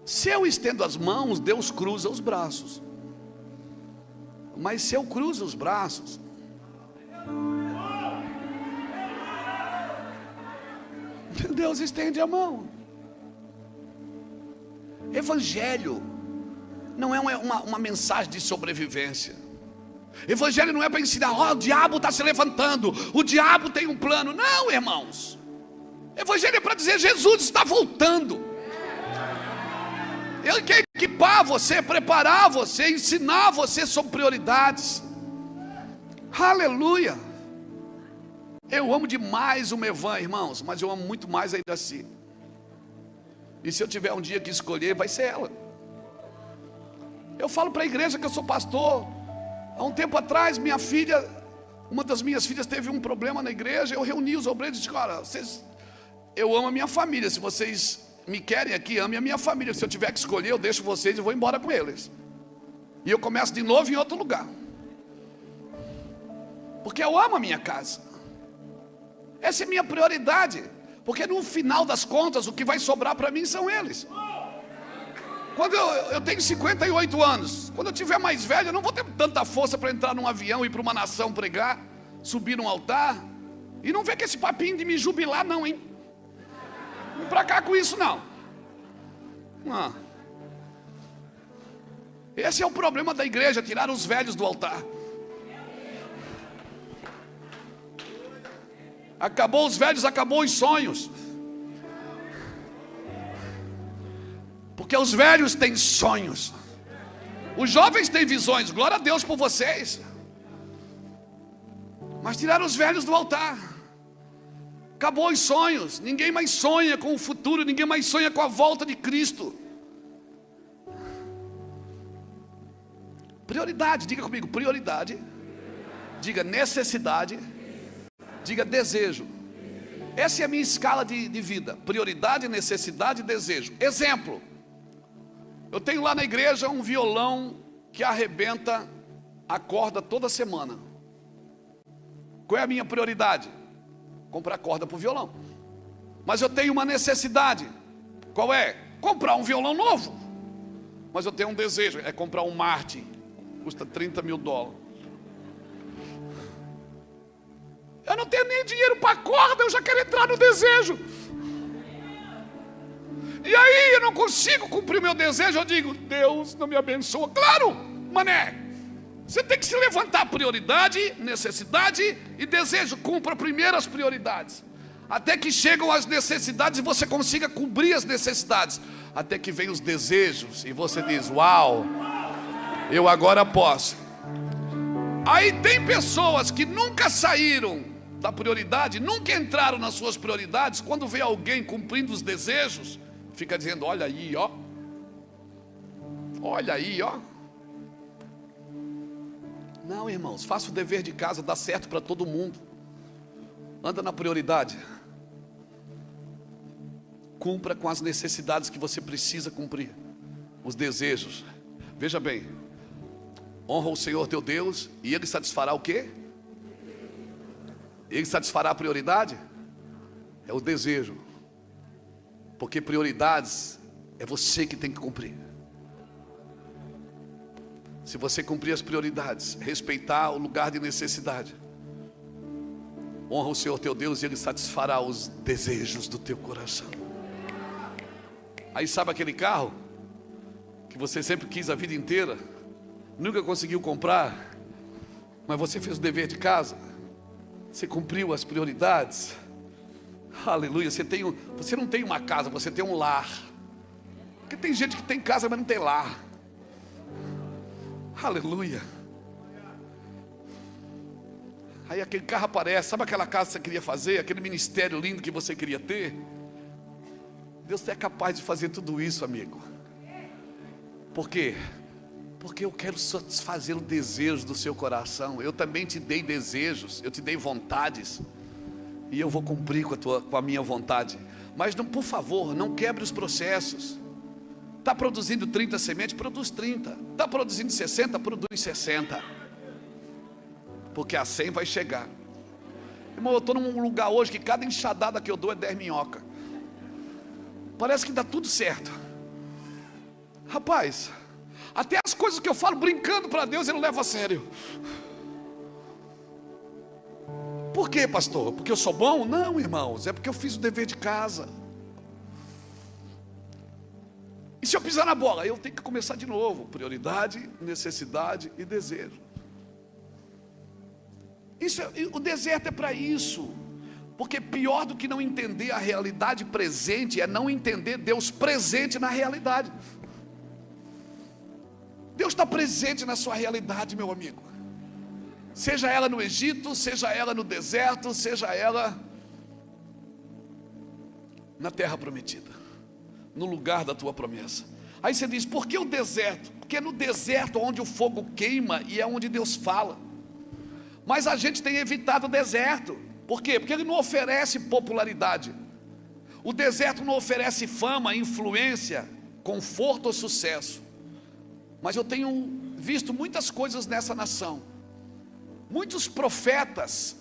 Se eu estendo as mãos, Deus cruza os braços. Mas se eu cruzo os braços, Deus estende a mão. Evangelho não é uma mensagem de sobrevivência. Evangelho não é para ensinar, o diabo está se levantando, o diabo tem um plano. Não, irmãos. Evangelho é para dizer, Jesus está voltando. Ele quer equipar você, preparar você, ensinar você sobre prioridades. Aleluia. Eu amo demais uma Evan, irmãos, mas eu amo muito mais a Iraci. E se eu tiver um dia que escolher, vai ser ela. Eu falo para a igreja que eu sou pastor. Há um tempo atrás, minha filha, uma das minhas filhas teve um problema na igreja. Eu reuni os obreiros e disse, cara, eu amo a minha família. Se vocês me querem aqui, ame a minha família. Se eu tiver que escolher, eu deixo vocês e vou embora com eles. E eu começo de novo em outro lugar. Porque eu amo a minha casa. Essa é minha prioridade. Porque no final das contas, o que vai sobrar para mim são eles. Quando eu tenho 58 anos, quando eu tiver mais velho, eu não vou ter tanta força para entrar num avião, ir para uma nação pregar, subir num altar. E não vem com esse papinho de me jubilar não, hein? Não pra cá com isso não. Esse é o problema da igreja, tirar os velhos do altar. Acabou os velhos, acabou os sonhos. Porque os velhos têm sonhos. Os jovens têm visões, glória a Deus por vocês. Mas tiraram os velhos do altar. Acabou os sonhos, ninguém mais sonha com o futuro, ninguém mais sonha com a volta de Cristo. Prioridade, diga comigo, prioridade. Diga necessidade. Diga desejo. Essa é a minha escala de vida. Prioridade, necessidade e desejo. Exemplo. Eu tenho lá na igreja um violão que arrebenta a corda toda semana. Qual é a minha prioridade? Comprar corda para o violão. Mas eu tenho uma necessidade. Qual é? Comprar um violão novo. Mas eu tenho um desejo, é comprar um Martin. Custa $30 mil. Eu não tenho nem dinheiro para corda, eu já quero entrar no desejo. E aí eu não consigo cumprir o meu desejo, eu digo, Deus não me abençoa. Claro, mané. Você tem que se levantar prioridade, necessidade e desejo. Cumpra primeiro as prioridades. Até que chegam as necessidades e você consiga cobrir as necessidades. Até que vem os desejos e você diz, uau, eu agora posso. Aí tem pessoas que nunca saíram da prioridade, nunca entraram nas suas prioridades. Quando vê alguém cumprindo os desejos, fica dizendo, olha aí, ó. Olha aí, ó. Não, irmãos, faça o dever de casa, dá certo para todo mundo. Anda na prioridade. Cumpra com as necessidades que você precisa cumprir. Os desejos. Veja bem, Honra o Senhor teu Deus e Ele satisfará o quê? Ele satisfará a prioridade? É o desejo. Porque prioridades é você que tem que cumprir. Se você cumprir as prioridades, respeitar o lugar de necessidade, honra o Senhor teu Deus e Ele satisfará os desejos do teu coração. Aí sabe aquele carro que você sempre quis a vida inteira, nunca conseguiu comprar, mas você fez o dever de casa, você cumpriu as prioridades, aleluia. Você não tem uma casa, você tem um lar. Porque tem gente que tem casa, mas não tem lar. Aleluia. Aí aquele carro aparece, sabe aquela casa que você queria fazer, aquele ministério lindo que você queria ter? Deus é capaz de fazer tudo isso, amigo. Por quê? Porque eu quero satisfazer o desejo do seu coração. Eu também te dei desejos, eu te dei vontades, e eu vou cumprir com a minha vontade. Mas não, por favor, não quebre os processos. Está produzindo 30 sementes? Produz 30. Está produzindo 60? Produz 60. Porque a 100 vai chegar. Irmão, eu estou num lugar hoje que cada enxadada que eu dou é 10 minhocas. Parece que dá tudo certo. Rapaz, até as coisas que eu falo brincando para Deus, Ele não leva a sério. Por quê, pastor? Porque eu sou bom? Não, irmãos, é porque eu fiz o dever de casa. E se eu pisar na bola, eu tenho que começar de novo. Prioridade, necessidade e desejo. O deserto é para isso. Porque pior do que não entender a realidade presente é não entender Deus presente na realidade. Deus está presente na sua realidade, meu amigo. Seja ela no Egito, seja ela no deserto, seja ela na terra prometida, no lugar da tua promessa. Aí você diz, por que o deserto? Porque é no deserto onde o fogo queima e é onde Deus fala. Mas a gente tem evitado o deserto. Por quê? Porque ele não oferece popularidade. O deserto não oferece fama, influência, conforto ou sucesso. Mas eu tenho visto muitas coisas nessa nação. Muitos profetas,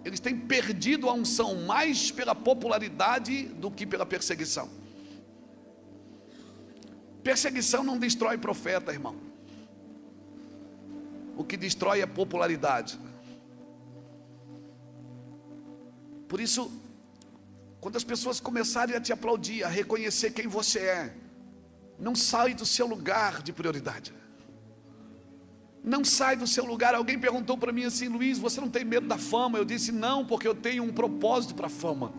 eles têm perdido a unção mais pela popularidade do que pela perseguição. Perseguição não destrói profeta, irmão. O que destrói é popularidade. Por isso, quando as pessoas começarem a te aplaudir, a reconhecer quem você é, não sai do seu lugar de prioridade. Não sai do seu lugar. Alguém perguntou para mim assim, Luiz, você não tem medo da fama? Eu disse, não, porque eu tenho um propósito para a fama.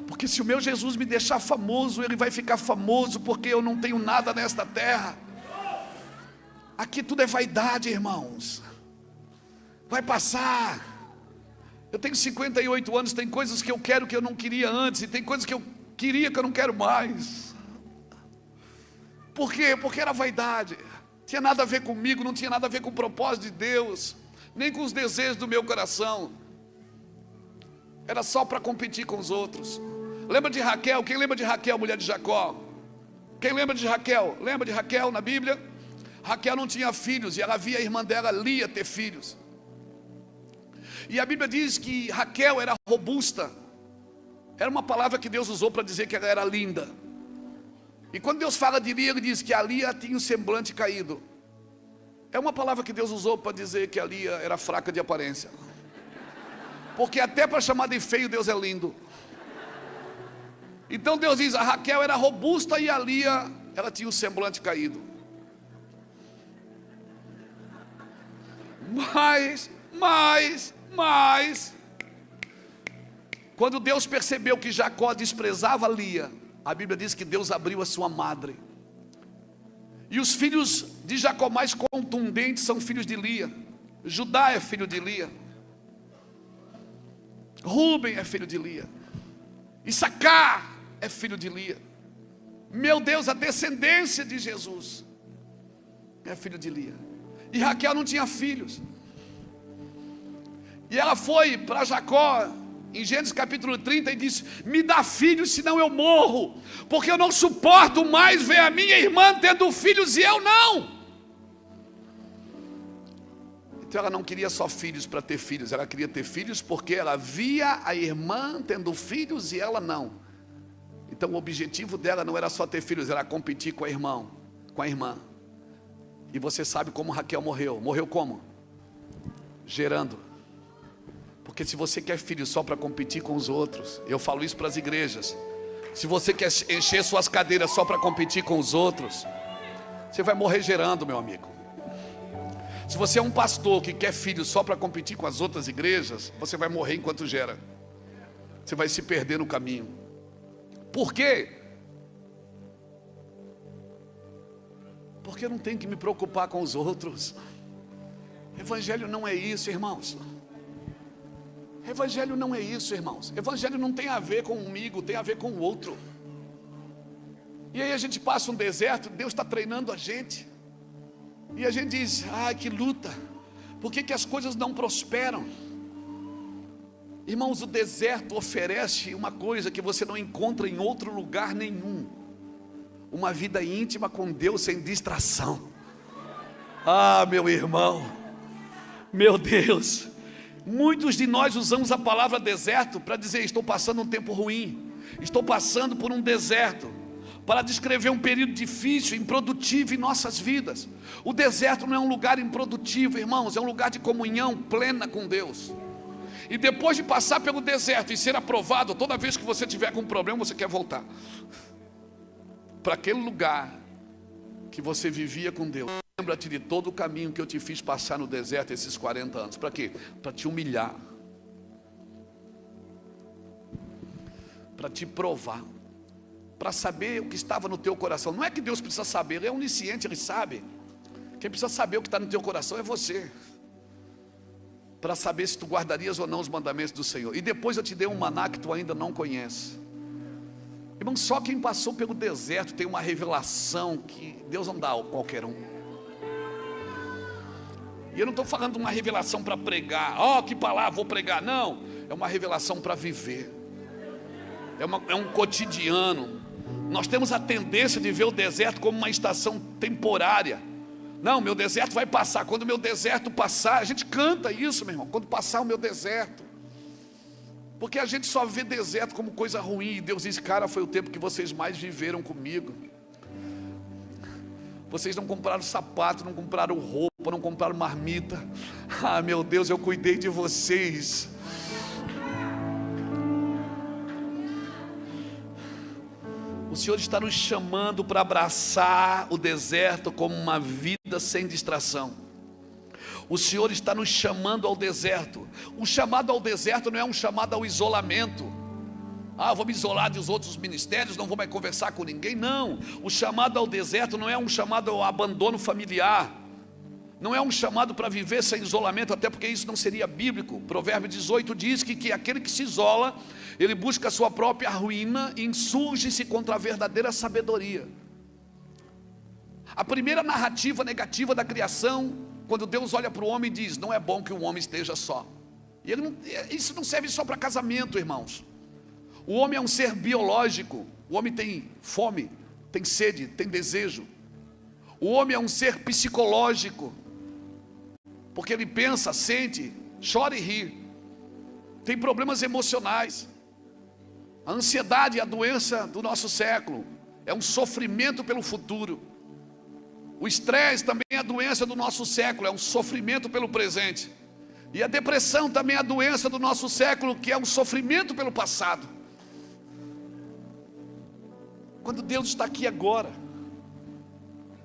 Porque se o meu Jesus me deixar famoso, Ele vai ficar famoso, porque eu não tenho nada nesta terra. Aqui tudo é vaidade, irmãos. Vai passar. Eu tenho 58 anos, tem coisas que eu quero que eu não queria antes, e tem coisas que eu queria que eu não quero mais. Por quê? Porque era vaidade. Tinha nada a ver comigo, não tinha nada a ver com o propósito de Deus, nem com os desejos do meu coração. Era só para competir com os outros. Lembra de Raquel? Quem lembra de Raquel, mulher de Jacó? Quem lembra de Raquel? Lembra de Raquel na Bíblia? Raquel não tinha filhos e ela via a irmã dela, Lia, ter filhos. E a Bíblia diz que Raquel era robusta. Era uma palavra que Deus usou para dizer que ela era linda. E quando Deus fala de Lia, Ele diz que a Lia tinha o semblante caído. É uma palavra que Deus usou para dizer que a Lia era fraca de aparência. Porque até para chamar de feio, Deus é lindo. Então Deus diz, a Raquel era robusta e a Lia, ela tinha o semblante caído. Mas, quando Deus percebeu que Jacó desprezava Lia, a Bíblia diz que Deus abriu a sua madre. E os filhos de Jacó mais contundentes são filhos de Lia. Judá é filho de Lia. Rúben é filho de Lia. Issacar é filho de Lia. Meu Deus, a descendência de Jesus é filho de Lia. E Raquel não tinha filhos. E ela foi para Jacó em Gênesis capítulo 30 e disse, me dá filhos, senão eu morro, porque eu não suporto mais ver a minha irmã tendo filhos e eu não. entanto, ela não queria só filhos para ter filhos, ela queria ter filhos porque ela via a irmã tendo filhos e ela não. Então o objetivo dela não era só ter filhos, era competir com a irmã. E você sabe como Raquel morreu. Morreu como? Gerando. Porque se você quer filhos só para competir com os outros, eu falo isso para as igrejas, se você quer encher suas cadeiras só para competir com os outros, você vai morrer gerando, meu amigo. Se você é um pastor que quer filhos só para competir com as outras igrejas, você vai morrer enquanto gera. Você vai se perder no caminho. Por quê? Porque eu não tenho que me preocupar com os outros. Evangelho não é isso, irmãos. Evangelho não é isso, irmãos. Evangelho não tem a ver comigo, tem a ver com o outro. E aí a gente passa um deserto, Deus está treinando a gente. E a gente diz, que luta. Por que as coisas não prosperam? Irmãos, o deserto oferece uma coisa que você não encontra em outro lugar nenhum. Uma vida íntima com Deus sem distração. Meu irmão, meu Deus. Muitos de nós usamos a palavra deserto para dizer, estou passando um tempo ruim. Estou passando por um deserto. Para descrever um período difícil, improdutivo em nossas vidas. O deserto não é um lugar improdutivo, irmãos, é um lugar de comunhão plena com Deus. E depois de passar pelo deserto e ser aprovado, toda vez que você tiver com um problema, você quer voltar para aquele lugar que você vivia com Deus. Lembra-te de todo o caminho que eu te fiz passar no deserto esses 40 anos. Para quê? Para te humilhar, para te provar, para saber o que estava no teu coração. Não é que Deus precisa saber, Ele é onisciente, Ele sabe. Quem precisa saber o que está no teu coração é você, para saber se tu guardarias ou não os mandamentos do Senhor. E depois eu te dei um maná que tu ainda não conhece. Irmão, só quem passou pelo deserto tem uma revelação que Deus não dá a qualquer um. E eu não estou falando de uma revelação para pregar, que palavra, vou pregar, não. É uma revelação para viver. É um cotidiano. Nós temos a tendência de ver o deserto como uma estação temporária. Não, meu deserto vai passar. Quando o meu deserto passar, a gente canta isso, meu irmão. Quando passar o meu deserto. Porque a gente só vê deserto como coisa ruim. E Deus diz, cara, foi o tempo que vocês mais viveram comigo. Vocês não compraram sapato, não compraram roupa, não compraram marmita. Meu Deus, eu cuidei de vocês. O Senhor está nos chamando para abraçar o deserto como uma vida sem distração. O Senhor está nos chamando ao deserto. O chamado ao deserto não é um chamado ao isolamento. Vou me isolar dos outros ministérios, não vou mais conversar com ninguém. Não, o chamado ao deserto não é um chamado ao abandono familiar. Não é um chamado para viver sem isolamento, até porque isso não seria bíblico. Provérbio 18 diz que aquele que se isola, ele busca a sua própria ruína e insurge-se contra a verdadeira sabedoria. A primeira narrativa negativa da criação, quando Deus olha para o homem e diz, não é bom que o homem esteja só. E isso não serve só para casamento, irmãos. O homem é um ser biológico. O homem tem fome, tem sede, tem desejo. O homem é um ser psicológico, porque ele pensa, sente, chora e ri. Tem problemas emocionais. A ansiedade é a doença do nosso século. É um sofrimento pelo futuro. O estresse também é a doença do nosso século. É um sofrimento pelo presente. E a depressão também é a doença do nosso século, que é um sofrimento pelo passado. Quando Deus está aqui agora.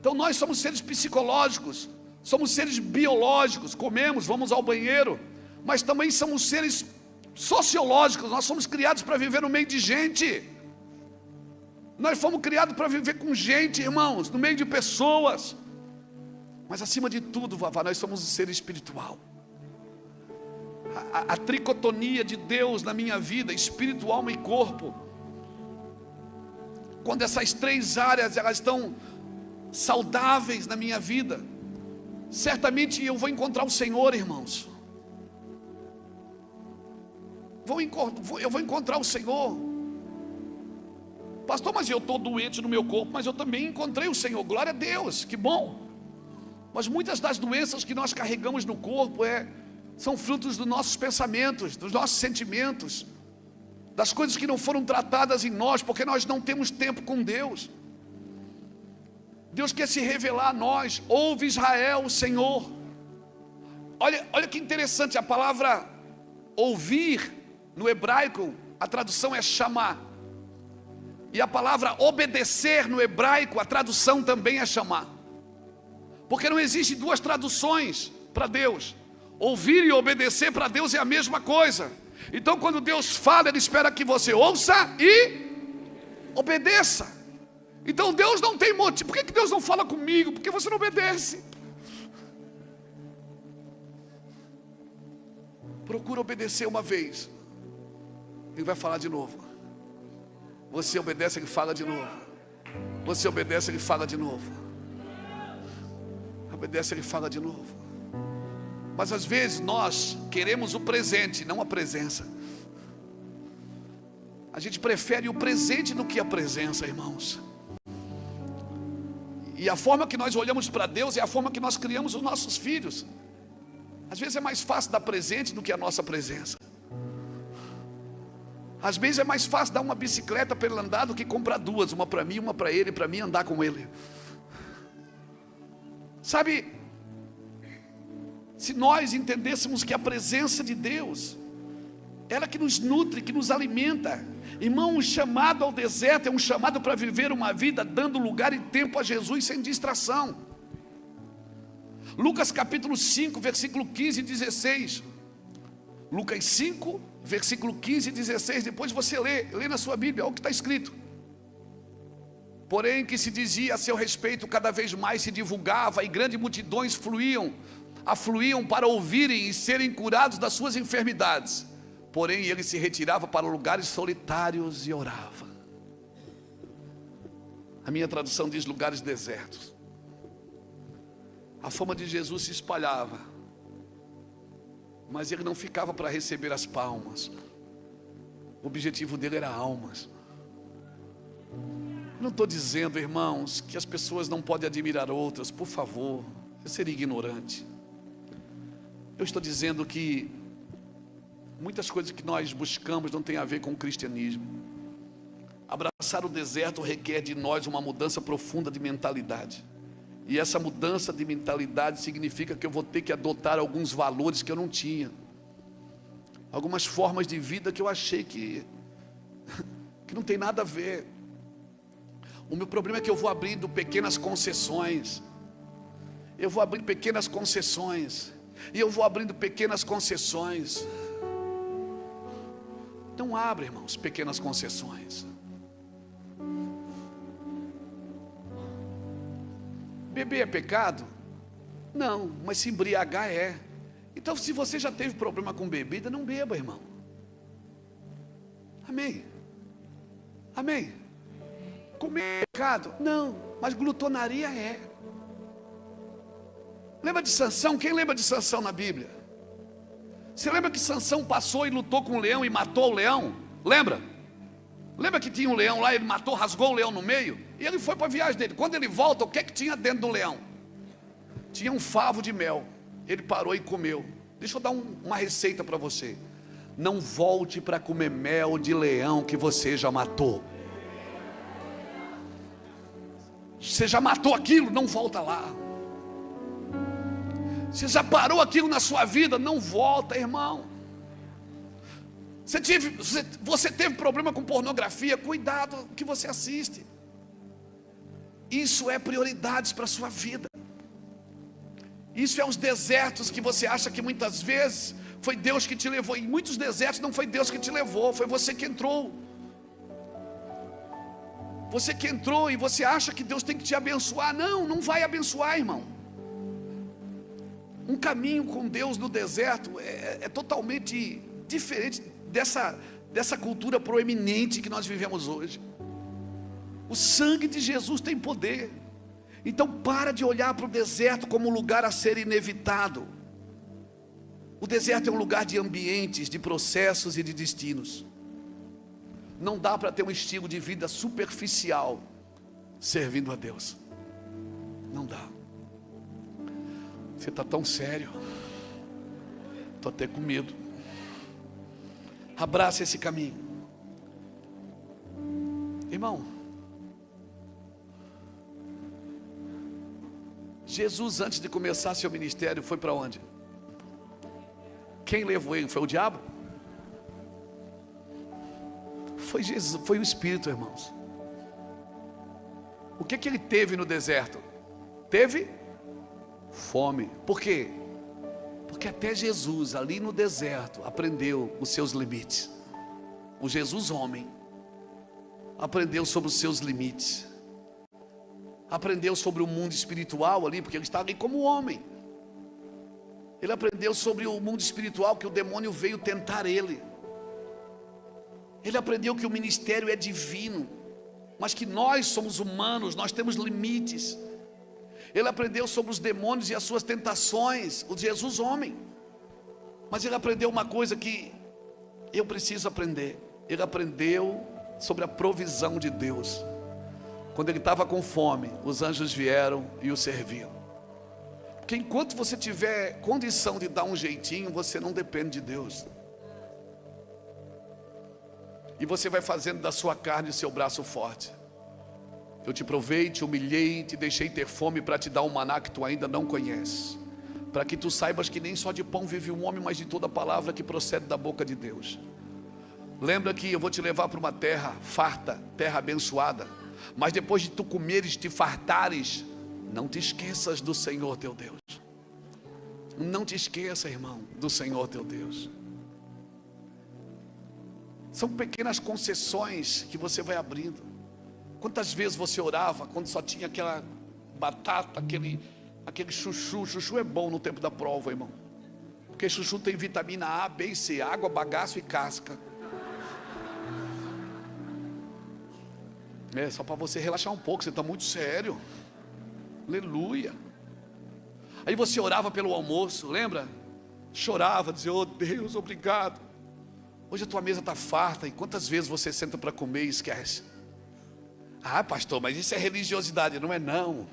Então nós somos seres psicológicos, somos seres biológicos, comemos, vamos ao banheiro, mas também somos seres sociológicos. Nós somos criados para viver no meio de gente. Nós fomos criados para viver com gente, irmãos, no meio de pessoas. Mas acima de tudo, Vavá, nós somos um ser espiritual. A tricotonia de Deus na minha vida, espírito, alma e corpo, quando essas três áreas elas estão saudáveis na minha vida, certamente eu vou encontrar o Senhor, irmãos. Eu vou encontrar o Senhor. Pastor, mas eu estou doente no meu corpo, mas eu também encontrei o Senhor. Glória a Deus, que bom. Mas muitas das doenças que nós carregamos no corpo são frutos dos nossos pensamentos, dos nossos sentimentos, das coisas que não foram tratadas em nós, porque nós não temos tempo com Deus. Deus quer se revelar a nós. Ouve, Israel, o Senhor. Olha que interessante, a palavra ouvir no hebraico, a tradução é chamar. E a palavra obedecer no hebraico, a tradução também é chamar. Porque não existe duas traduções para Deus. Ouvir e obedecer para Deus é a mesma coisa. Então quando Deus fala, Ele espera que você ouça e obedeça. Então Deus não tem motivo. Por que Deus não fala comigo? Porque você não obedece. Procura obedecer uma vez, Ele vai falar de novo. Você obedece, Ele fala de novo. Você obedece, Ele fala de novo. Obedece, Ele fala de novo. Mas às vezes nós queremos o presente, não a presença. A gente prefere o presente do que a presença, irmãos. E a forma que nós olhamos para Deus é a forma que nós criamos os nossos filhos. Às vezes é mais fácil dar presente do que a nossa presença. Às vezes é mais fácil dar uma bicicleta para ele andar do que comprar duas, uma para mim, uma para ele, para mim andar com ele. Sabe, se nós entendêssemos que a presença de Deus, ela que nos nutre, que nos alimenta. Irmão, um chamado ao deserto é um chamado para viver uma vida dando lugar e tempo a Jesus sem distração. Lucas capítulo 5, versículo 15 e 16. Lucas 5, versículo 15 e 16. Depois você lê na sua Bíblia, olha o que está escrito. Porém, que se dizia a seu respeito, cada vez mais se divulgava, e grandes multidões afluíam para ouvirem e serem curados das suas enfermidades. Porém, ele se retirava para lugares solitários e orava. A minha tradução diz lugares desertos. A fama de Jesus se espalhava, mas ele não ficava para receber as palmas. O objetivo dele era almas. Não estou dizendo, irmãos, que as pessoas não podem admirar outras, por favor, eu seria ignorante. Eu estou dizendo que muitas coisas que nós buscamos não tem a ver com o cristianismo. Abraçar o deserto requer de nós uma mudança profunda de mentalidade. E essa mudança de mentalidade significa que eu vou ter que adotar alguns valores que eu não tinha. Algumas formas de vida que eu achei que não tem nada a ver. O meu problema é que eu vou abrindo pequenas concessões. Eu vou abrir pequenas concessões. E eu vou abrindo pequenas concessões. Não abre, irmãos, pequenas concessões. Beber é pecado? Não, mas se embriagar é. Então, se você já teve problema com bebida, não beba, irmão. Amém? Amém? Comer é pecado? Não, mas glutonaria é. Lembra de Sansão? Quem lembra de Sansão na Bíblia? Você lembra que Sansão passou e lutou com o leão e matou o leão? Lembra? Lembra que tinha um leão lá, ele matou, rasgou o leão no meio? E ele foi para a viagem dele. Quando ele volta, o que é que tinha dentro do leão? Tinha um favo de mel. Ele parou e comeu. Deixa eu dar uma receita para você. Não volte para comer mel de leão que você já matou. Você já matou aquilo, não volta lá. Você já parou aquilo na sua vida, não volta, irmão. Você teve problema com pornografia, cuidado com o que você assiste. Isso é prioridades para a sua vida. Isso é os desertos que você acha que muitas vezes foi Deus que te levou. Em muitos desertos não foi Deus que te levou, foi você que entrou. Você que entrou e você acha que Deus tem que te abençoar. Não, não vai abençoar, irmão. Um caminho com Deus no deserto é totalmente diferente dessa cultura proeminente que nós vivemos hoje. O sangue de Jesus tem poder. Então para de olhar para o deserto como um lugar a ser inevitado. O deserto é um lugar de ambientes, de processos e de destinos. Não dá para ter um estilo de vida superficial servindo a Deus. Não dá. Você está tão sério. Estou até com medo. Abraça esse caminho. Irmão, Jesus, antes de começar seu ministério, foi para onde? Quem levou ele? Foi o diabo? Foi Jesus, foi o Espírito, irmãos. O que ele teve no deserto? Teve fome. Por quê? Porque até Jesus, ali no deserto, aprendeu os seus limites. O Jesus homem aprendeu sobre os seus limites. Aprendeu sobre o mundo espiritual ali, porque ele estava ali como homem. Ele aprendeu sobre o mundo espiritual, que o demônio veio tentar ele. Ele aprendeu que o ministério é divino, mas que nós somos humanos, nós temos limites. Ele aprendeu sobre os demônios e as suas tentações, o Jesus homem. Mas ele aprendeu uma coisa que eu preciso aprender. Ele aprendeu sobre a provisão de Deus. Quando ele estava com fome, os anjos vieram e o serviam. Porque enquanto você tiver condição de dar um jeitinho, você não depende de Deus. E você vai fazendo da sua carne o seu braço forte. Eu te provei, te humilhei, te deixei ter fome para te dar um maná que tu ainda não conheces. Para que tu saibas que nem só de pão vive um homem, mas de toda palavra que procede da boca de Deus. Lembra que eu vou te levar para uma terra farta, terra abençoada. Mas depois de tu comeres, te fartares, não te esqueças do Senhor teu Deus. Não te esqueça, irmão, do Senhor teu Deus. São pequenas concessões que você vai abrindo. Quantas vezes você orava quando só tinha aquela batata, aquele chuchu? Chuchu é bom no tempo da prova, irmão. Porque chuchu tem vitamina A, B e C, água, bagaço e casca. É só para você relaxar um pouco, você está muito sério. Aleluia. Aí você orava pelo almoço, lembra? Chorava, dizia: oh Deus, obrigado. Hoje a tua mesa está farta. E quantas vezes você senta para comer e esquece? Ah, pastor, mas isso é religiosidade. Não é não.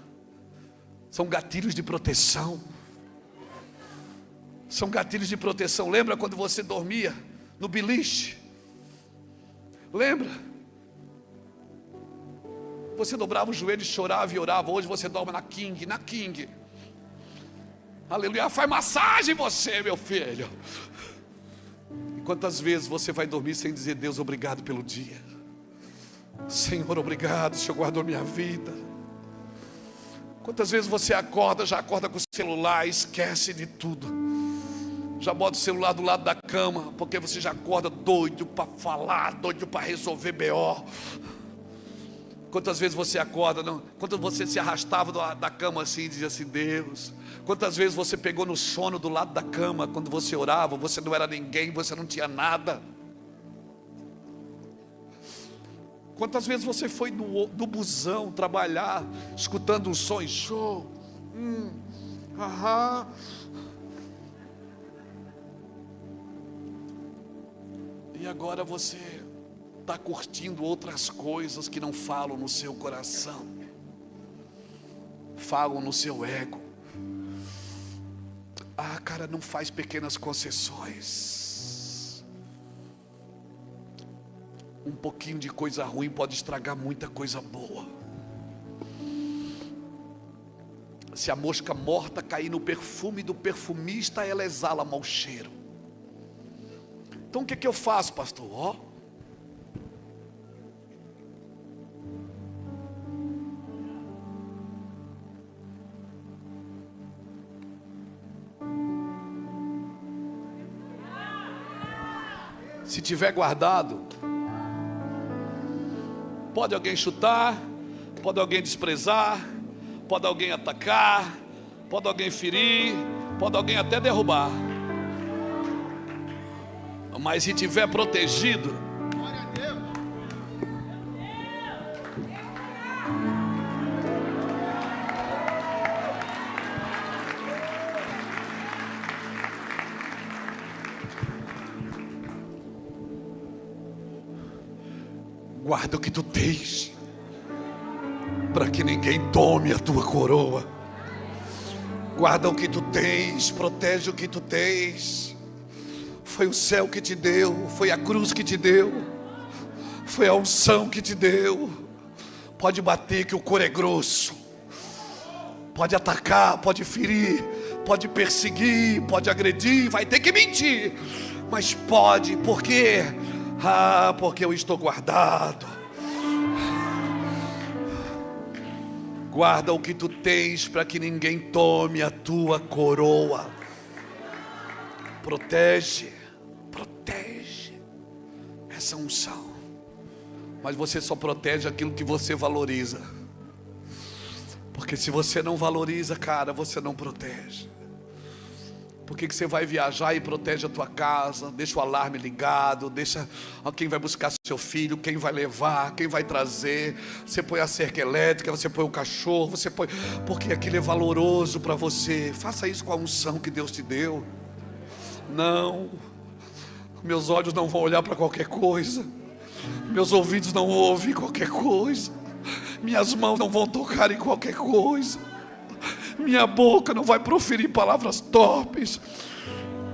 São gatilhos de proteção. São gatilhos de proteção. Lembra quando você dormia no beliche? Lembra? Você dobrava o joelho, chorava e orava. Hoje você dorme na King. Aleluia. Faz massagem em você, meu filho. E quantas vezes você vai dormir sem dizer: Deus, obrigado pelo dia. Senhor, obrigado, o Senhor guardou minha vida. Quantas vezes você acorda, já acorda com o celular, esquece de tudo. Já bota o celular do lado da cama, porque você já acorda doido para falar, doido para resolver BO. Quantas vezes você acorda, não? Quantas você se arrastava da cama assim e dizia assim: Deus. Quantas vezes você pegou no sono do lado da cama, quando você orava, você não era ninguém, você não tinha nada. Quantas vezes você foi no busão trabalhar, escutando um som e show? E agora você está curtindo outras coisas que não falam no seu coração, falam no seu ego. Ah, cara, não faz pequenas concessões. Um pouquinho de coisa ruim pode estragar muita coisa boa. Se a mosca morta cair no perfume do perfumista, ela exala mau cheiro. Então o que eu faço, pastor? Ó, se tiver guardado, pode alguém chutar, pode alguém desprezar, pode alguém atacar, pode alguém ferir, pode alguém até derrubar. Mas se tiver protegido, glória a Deus. Guarda o que tu tens, para que ninguém tome a tua coroa. Guarda o que tu tens, protege o que tu tens. Foi o céu que te deu, foi a cruz que te deu, foi a unção que te deu. Pode bater que o couro é grosso, pode atacar, pode ferir, pode perseguir, pode agredir, vai ter que mentir, mas pode, por quê? Porque eu estou guardado. Guarda o que tu tens para que ninguém tome a tua coroa. Protege essa unção. Mas você só protege aquilo que você valoriza. Porque se você não valoriza, cara, você não protege. Por que você vai viajar e protege a tua casa? Deixa o alarme ligado, deixa quem vai buscar seu filho, quem vai levar, quem vai trazer. Você põe a cerca elétrica, você põe o cachorro, você põe, porque aquilo é valoroso para você. Faça isso com a unção que Deus te deu. Não, meus olhos não vão olhar para qualquer coisa, meus ouvidos não vão ouvir qualquer coisa, minhas mãos não vão tocar em qualquer coisa, minha boca não vai proferir palavras torpes.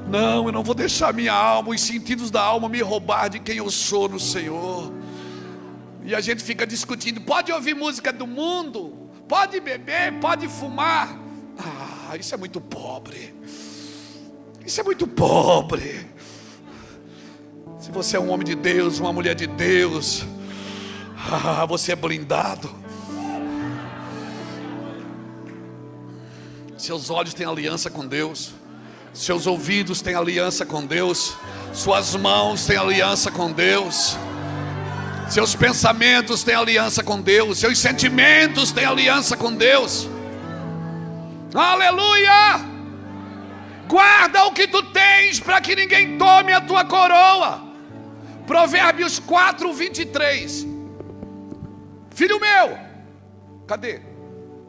Não, eu não vou deixar minha alma, os sentidos da alma me roubar de quem eu sou no Senhor. E a gente fica discutindo, pode ouvir música do mundo, pode beber, pode fumar. Isso é muito pobre. Isso é muito pobre. Se você é um homem de Deus, uma mulher de Deus, você é blindado. Seus olhos têm aliança com Deus, seus ouvidos têm aliança com Deus, suas mãos têm aliança com Deus, seus pensamentos têm aliança com Deus, seus sentimentos têm aliança com Deus. Aleluia! Guarda o que tu tens para que ninguém tome a tua coroa. Provérbios 4:23. Filho meu, cadê?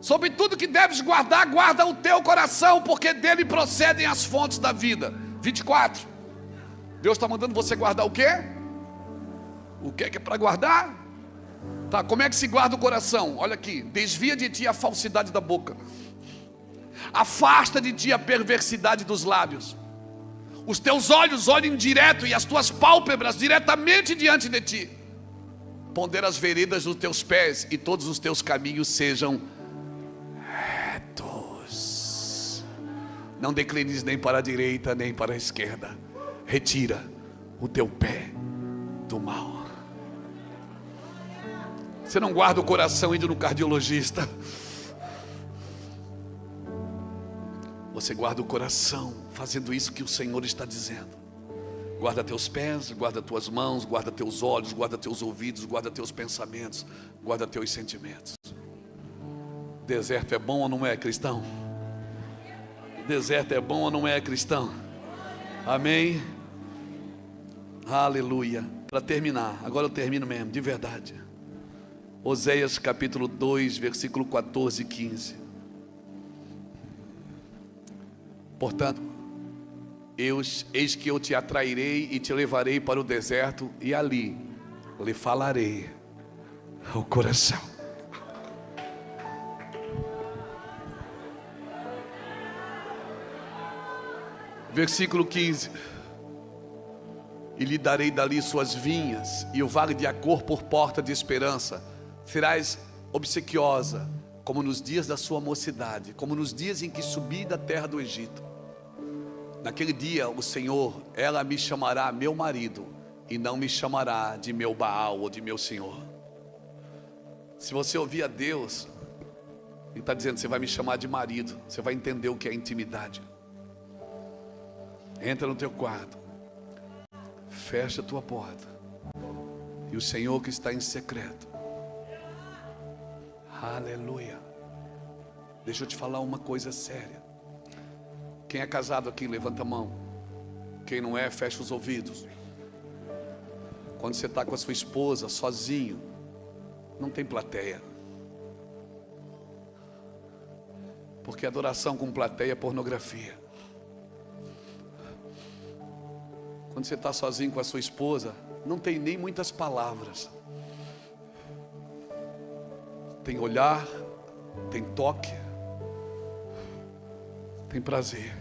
Sobre tudo que deves guardar, guarda o teu coração, porque dele procedem as fontes da vida. 24. Deus está mandando você guardar o quê? O que é para guardar? Tá, como é que se guarda o coração? Olha aqui, desvia de ti a falsidade da boca, afasta de ti a perversidade dos lábios. Os teus olhos olhem direto e as tuas pálpebras diretamente diante de ti. Pondera as veredas dos teus pés e todos os teus caminhos sejam retos. Não declines nem para a direita nem para a esquerda. Retira o teu pé do mal. Você não guarda o coração indo no cardiologista. Você guarda o coração fazendo isso que o Senhor está dizendo. Guarda teus pés, guarda tuas mãos, guarda teus olhos, guarda teus ouvidos, guarda teus pensamentos, guarda teus sentimentos. Deserto é bom ou não é, cristão? Deserto é bom ou não é, cristão? Amém? Aleluia. Para terminar, agora eu termino mesmo, de verdade. Oséias capítulo 2, versículo 14 e 15. Portanto, eis que eu te atrairei e te levarei para o deserto, e ali lhe falarei ao coração. Versículo 15. E lhe darei dali suas vinhas, e o vale de Acor por porta de esperança. Serás obsequiosa, como nos dias da sua mocidade, como nos dias em que subi da terra do Egito. Naquele dia o Senhor, ela me chamará meu marido, e não me chamará de meu Baal ou de meu Senhor. Se você ouvir a Deus, Ele está dizendo, você vai me chamar de marido. Você vai entender o que é intimidade. Entra no teu quarto, fecha a tua porta, e o Senhor que está em secreto, aleluia. Deixa eu te falar uma coisa séria. Quem é casado aqui, levanta a mão. Quem não é, fecha os ouvidos. Quando você está com a sua esposa, sozinho, não tem plateia. Porque adoração com plateia é pornografia. Quando você está sozinho com a sua esposa, não tem nem muitas palavras. Tem olhar, tem toque. tem prazer.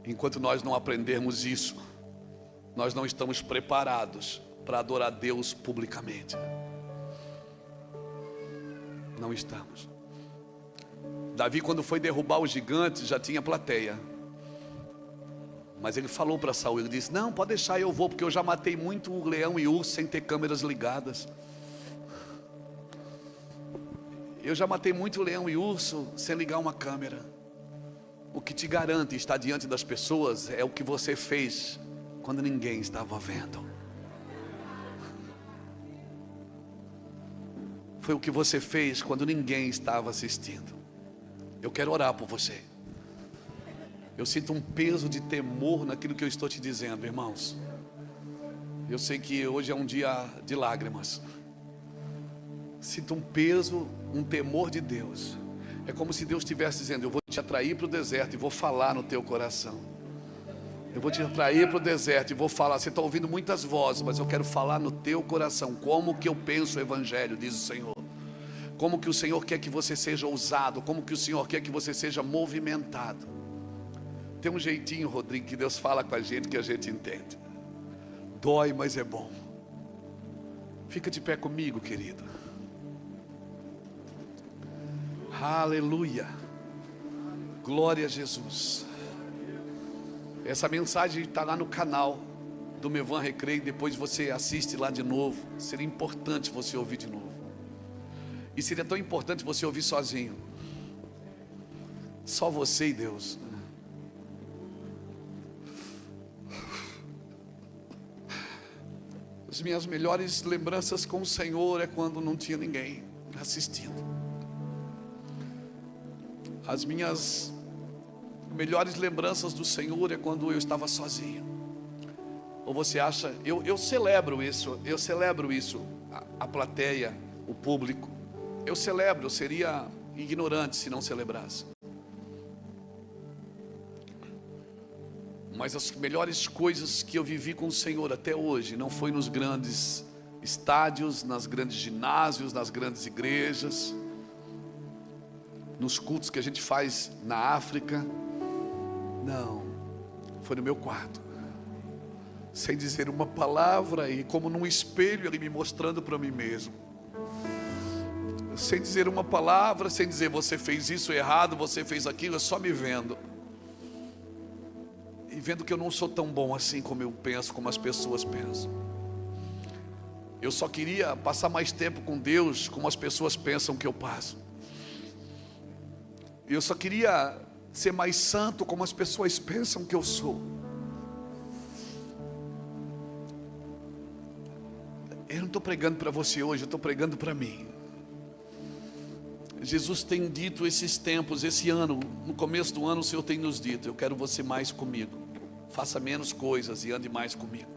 Enquanto nós não aprendermos isso, nós não estamos preparados para adorar Deus publicamente. Não estamos. Davi, quando foi derrubar os gigantes, já tinha plateia. Mas ele falou para Saul, ele disse: não, pode deixar, eu vou, porque eu já matei muito leão e urso sem ter câmeras ligadas. Eu já matei muito leão e urso sem ligar uma câmera. O que te garante estar diante das pessoas é o que você fez quando ninguém estava vendo. Foi o que você fez quando ninguém estava assistindo. Eu quero orar por você. Eu sinto um peso de temor naquilo que eu estou te dizendo, irmãos. Eu sei que hoje é um dia de lágrimas. Sinto um peso, um temor de Deus. É como se Deus estivesse dizendo: eu vou te atrair para o deserto e vou falar no teu coração. Eu vou te atrair para o deserto e vou falar. Você está ouvindo muitas vozes, mas eu quero falar no teu coração como que eu penso o Evangelho, diz o Senhor. Como que o Senhor quer que você seja ousado, como que o Senhor quer que você seja movimentado. Tem um jeitinho, Rodrigo, que Deus fala com a gente que a gente entende. Dói, mas é bom. Fica de pé comigo, querido. Aleluia. Glória a Jesus. Essa mensagem está lá no canal do Mevan Recreio. Depois você assiste lá de novo. Seria importante você ouvir de novo. E seria tão importante você ouvir sozinho. Só você e Deus. As minhas melhores lembranças com o Senhor é quando não tinha ninguém assistindo. As minhas melhores lembranças do Senhor é quando eu estava sozinho. Ou você acha, eu celebro isso, a plateia, o público. Eu celebro, eu seria ignorante se não celebrasse. Mas as melhores coisas que eu vivi com o Senhor até hoje não foi nos grandes estádios, nas grandes ginásios, nas grandes igrejas, nos cultos que a gente faz na África. Não, foi no meu quarto, sem dizer uma palavra, e como num espelho ele me mostrando para mim mesmo, sem dizer uma palavra, sem dizer você fez isso errado, você fez aquilo, é só me vendo. E vendo que eu não sou tão bom assim como eu penso, como as pessoas pensam. Eu só queria passar mais tempo com Deus como as pessoas pensam que eu passo. Eu só queria ser mais santo como as pessoas pensam que eu sou. Eu não estou pregando para você hoje, eu estou pregando para mim. Jesus tem dito esses tempos, esse ano, no começo do ano o Senhor tem nos dito: eu quero você mais comigo. Faça menos coisas e ande mais comigo.